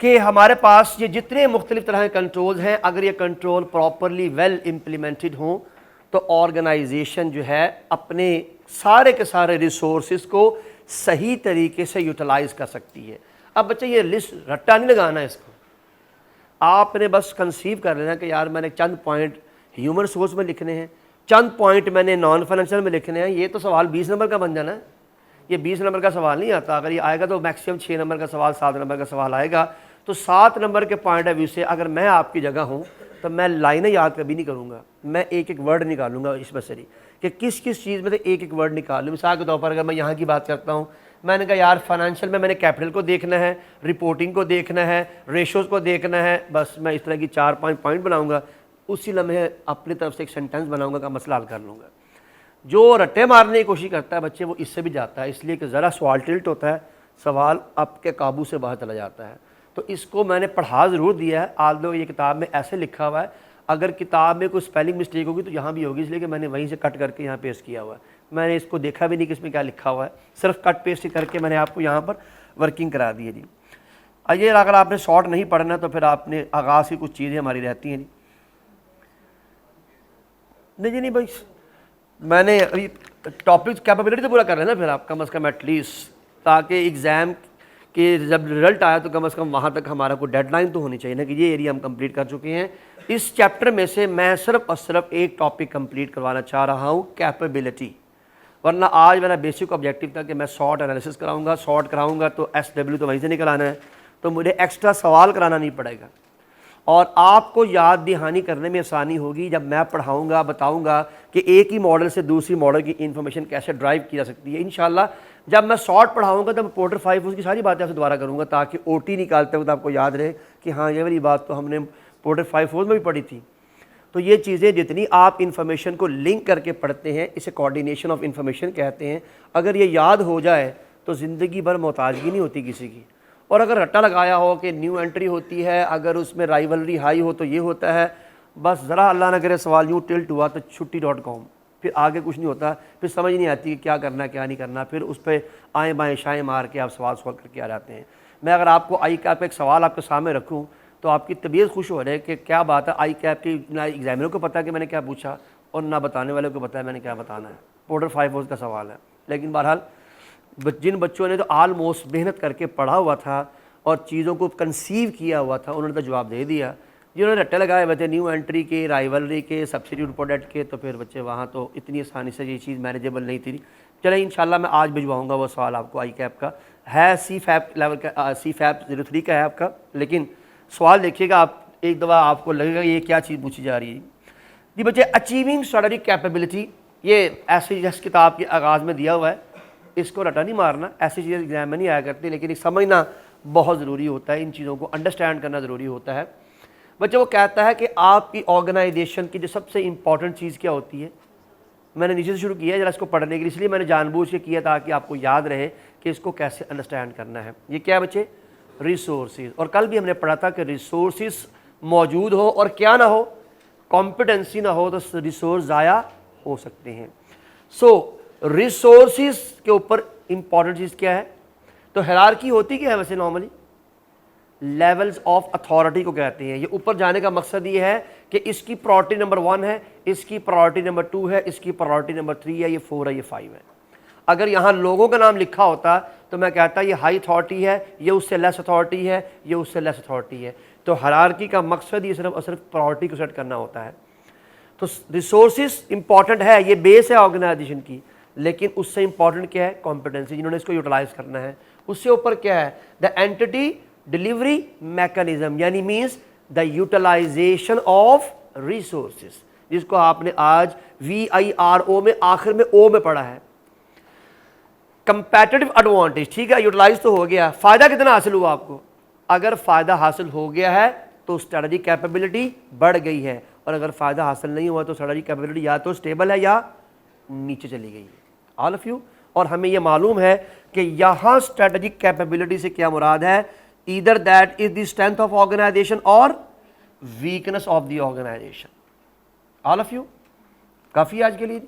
کہ ہمارے پاس یہ جتنے مختلف طرح کے کنٹرولز ہیں، اگر یہ کنٹرول پراپرلی ویل امپلیمنٹڈ ہوں تو آرگنائزیشن جو ہے اپنے سارے کے سارے ریسورسز کو صحیح طریقے سے یوٹیلائز کر سکتی ہے۔ اب بچے یہ لسٹ رٹا نہیں لگانا ہے، اس کو آپ نے بس کنسیو کر لینا کہ یار میں نے چند پوائنٹ ہیومن ریسورس میں لکھنے ہیں، چند پوائنٹ میں نے نان فائنینشیل میں لکھنے ہیں، یہ تو سوال 20 نمبر کا بن جانا ہے۔ یہ 20 نمبر کا سوال نہیں آتا، اگر یہ آئے گا تو میکسیمم 6 نمبر کا سوال، 7 نمبر کا سوال آئے گا۔ تو 7 نمبر کے پوائنٹ آف ویو سے اگر میں آپ کی جگہ ہوں تو میں لائنیں یاد کبھی نہیں کروں گا، میں ایک ایک ورڈ نکالوں گا اس میں سے کہ کس کس چیز میں سے ایک ایک ورڈ نکال لوں۔ مثال کے طور پر اگر میں یہاں کی بات کرتا ہوں، میں نے کہا یار فائنینشیل میں نے کیپٹل کو دیکھنا ہے، رپورٹنگ کو دیکھنا ہے، ریشوز کو دیکھنا ہے، بس میں اس طرح کی 4-5 پوائنٹ بناؤں گا، اسی لمحے اپنی طرف سے ایک سینٹینس بناؤں گا کا مسئلہ حل کر لوں گا۔ جو رٹے مارنے کی کوشش کرتا ہے بچے، وہ اس سے بھی جاتا ہے، اس لیے کہ ذرا سوال ٹلٹ ہوتا ہے، سوال آپ کے قابو سے باہر چلا جاتا ہے۔ تو اس کو میں نے پڑھا ضرور دیا ہے، آلدو یہ کتاب میں ایسے لکھا ہوا ہے، اگر کتاب میں کوئی سپیلنگ مسٹیک ہوگی تو یہاں بھی ہوگی، اس لیے کہ میں نے وہیں سے کٹ کر کے یہاں پیسٹ کیا ہوا ہے۔ میں نے اس کو دیکھا بھی نہیں کہ اس میں کیا لکھا ہوا ہے، صرف کٹ پیسٹ کر کے میں نے آپ کو یہاں پر ورکنگ کرا دی ہے جی۔ یہ اگر آپ نے شارٹ نہیں پڑھنا تو پھر آپ نے آغاز کی کچھ چیزیں ہماری رہتی ہیں جی۔ نہیں بھائی، میں نے ابھی ٹاپک کیپیبلٹی تو پورا کر رہے ہیں نا پھر آپ کم از کم ایٹ لیسٹ، تاکہ ایگزام کہ جب رزلٹ آیا تو کم از کم وہاں تک ہمارا کوئی ڈیڈ لائن تو ہونی چاہیے نا کہ یہ ایریا ہم کمپلیٹ کر چکے ہیں۔ اس چیپٹر میں سے میں صرف اور صرف ایک ٹاپک کمپلیٹ کروانا چاہ رہا ہوں، کیپیبلٹی، ورنہ آج میرا بیسک آبجیکٹیو تھا کہ میں شارٹ انالیسس کراؤں گا، شارٹ کراؤں گا تو ایس ڈبلیو تو وہیں سے نکلانا ہے، تو مجھے ایکسٹرا سوال کرانا نہیں پڑے گا، اور آپ کو یاد دہانی کرنے میں آسانی ہوگی جب میں پڑھاؤں گا، بتاؤں گا کہ ایک ہی ماڈل سے دوسری ماڈل کی انفارمیشن کیسے ڈرائیو کی جا سکتی ہے۔ انشاءاللہ جب میں شارٹ پڑھاؤں گا تو میں پورٹر 5 اس کی ساری باتیں آپ سے دوبارہ کروں گا، تاکہ او ٹی نکالتے وقت آپ کو یاد رہے کہ ہاں یہ والی بات تو ہم نے پورٹر 5 میں بھی پڑھی تھی۔ تو یہ چیزیں جتنی آپ انفارمیشن کو لنک کر کے پڑھتے ہیں، اسے کوارڈینیشن آف انفارمیشن کہتے ہیں، اگر یہ یاد ہو جائے تو زندگی بھر محتاجگی نہیں ہوتی کسی کی۔ اور اگر رٹا لگایا ہو کہ نیو انٹری ہوتی ہے، اگر اس میں رائیولری ہائی ہو تو یہ ہوتا ہے، بس ذرا اللہ نہ کرے سوال یوں ٹلٹ ہوا تو چھٹی.com، پھر آگے کچھ نہیں ہوتا، پھر سمجھ نہیں آتی کہ کیا کرنا کیا نہیں کرنا، پھر اس پہ آئیں بائیں شائیں مار کے آپ سوال کر کے آ جاتے ہیں۔ میں اگر آپ کو آئی کیپ کا ایک سوال آپ کے سامنے رکھوں تو آپ کی طبیعت خوش ہو رہے کہ کیا بات ہے، آئی کیپ کی نہ ایگزامنر کو پتہ ہے کہ میں نے کیا پوچھا اور نہ بتانے والے کو پتہ ہے میں نے کیا بتانا ہے، پورٹر 5 کا سوال ہے۔ لیکن بہرحال جن بچوں نے تو آلموسٹ محنت کر کے پڑھا ہوا تھا اور چیزوں کو کنسیو کیا ہوا تھا، انہوں نے تو جواب دے دیا۔ جنہوں نے رٹے لگائے ہوئے تھے نیو انٹری کے، رائیولری کے، سبسٹیٹیوٹ پروڈکٹ کے، تو پھر بچے وہاں تو اتنی آسانی سے یہ چیز مینیجیبل نہیں تھی۔ چلیں انشاءاللہ میں آج بھجواؤں گا وہ سوال آپ کو، آئی کیپ کا ہے، سی فیپ لیول کا، سی فیپ 03 کا ہے آپ کا، لیکن سوال دیکھیے گا آپ ایک دفعہ آپ کو لگے گا یہ کیا چیز پوچھی جا رہی ہے۔ جی بچے، اچیونگ اسٹریٹجک کیپیبلٹی، یہ ایسی جس کتاب کے آغاز میں دیا ہوا ہے، اس کو رٹا نہیں مارنا، ایسی چیزیں ایگزام میں نہیں آیا کرتی، لیکن یہ سمجھنا بہت ضروری ہوتا ہے، ان چیزوں کو انڈرسٹینڈ کرنا ضروری ہوتا ہے۔ بچے وہ کہتا ہے کہ آپ کی آرگنائزیشن کی جو سب سے امپورٹنٹ چیز کیا ہوتی ہے، میں نے نیچے سے شروع کیا ہے ذرا اس کو پڑھنے کے لیے، اس لیے میں نے جان بوجھ کے کیا تاکہ آپ کو یاد رہے کہ اس کو کیسے انڈرسٹینڈ کرنا ہے۔ یہ کیا ہے بچے؟ ریسورسز، اور کل بھی ہم نے پڑھا تھا کہ ریسورسز موجود ہو اور کیا نہ ہو، کمپیٹنسی نہ ہو تو ریسورس ضائع ہو سکتے ہیں۔ ریسورسز کے اوپر امپورٹنٹ چیز کیا ہے؟ تو ہیرارکی ہوتی کیا ہے ویسے نارملی؟ لیولز آف اتھارٹی کو کہتے ہیں۔ یہ اوپر جانے کا مقصد یہ ہے کہ اس کی پرائورٹی نمبر 1 ہے، اس کی پرائورٹی نمبر 2 ہے، اس کی پرائورٹی نمبر 3 ہے، یہ 4 ہے، یہ 5 ہے۔ اگر یہاں لوگوں کا نام لکھا ہوتا تو میں کہتا یہ ہائی اتھارٹی ہے، یہ اس سے لیس اتھارٹی ہے، یہ اس سے لیس اتھارٹی ہے۔ تو ہیرارکی کا مقصد یہ صرف اور صرف پرائورٹی کو سیٹ کرنا ہوتا ہے۔ تو ریسورسز امپورٹنٹ ہے، یہ بیس ہے آرگنائزیشن کی، لیکن اس سے امپورٹنٹ کیا ہے؟ کمپیٹنسی، جنہوں نے اس کو یوٹیلائز کرنا ہے۔ اس سے اوپر کیا ہے؟ دا اینٹی ڈلیوری میکانزم، یعنی means the utilization of resources, جس کو آپ نے آج VIRO میں آخر میں او میں پڑھا ہے۔ کمپیٹیٹو ایڈوانٹیج، ٹھیک ہے، یوٹیلائز تو ہو گیا، فائدہ کتنا حاصل ہوا آپ کو؟ اگر فائدہ حاصل ہو گیا ہے تو اسٹریٹجی کیپیبلٹی بڑھ گئی ہے، اور اگر فائدہ حاصل نہیں ہوا تو اسٹریٹجی کیپیبلٹی یا تو اسٹیبل ہے یا نیچے چلی گئی ہے۔ آل آف یو، اور ہمیں یہ معلوم ہے کہ یہاں اسٹریٹجک کیپیبلٹی سے کیا مراد ہے؟ Either that is the strength of organisation اور weakness of the organisation. All of you, کافی آج کے لیے۔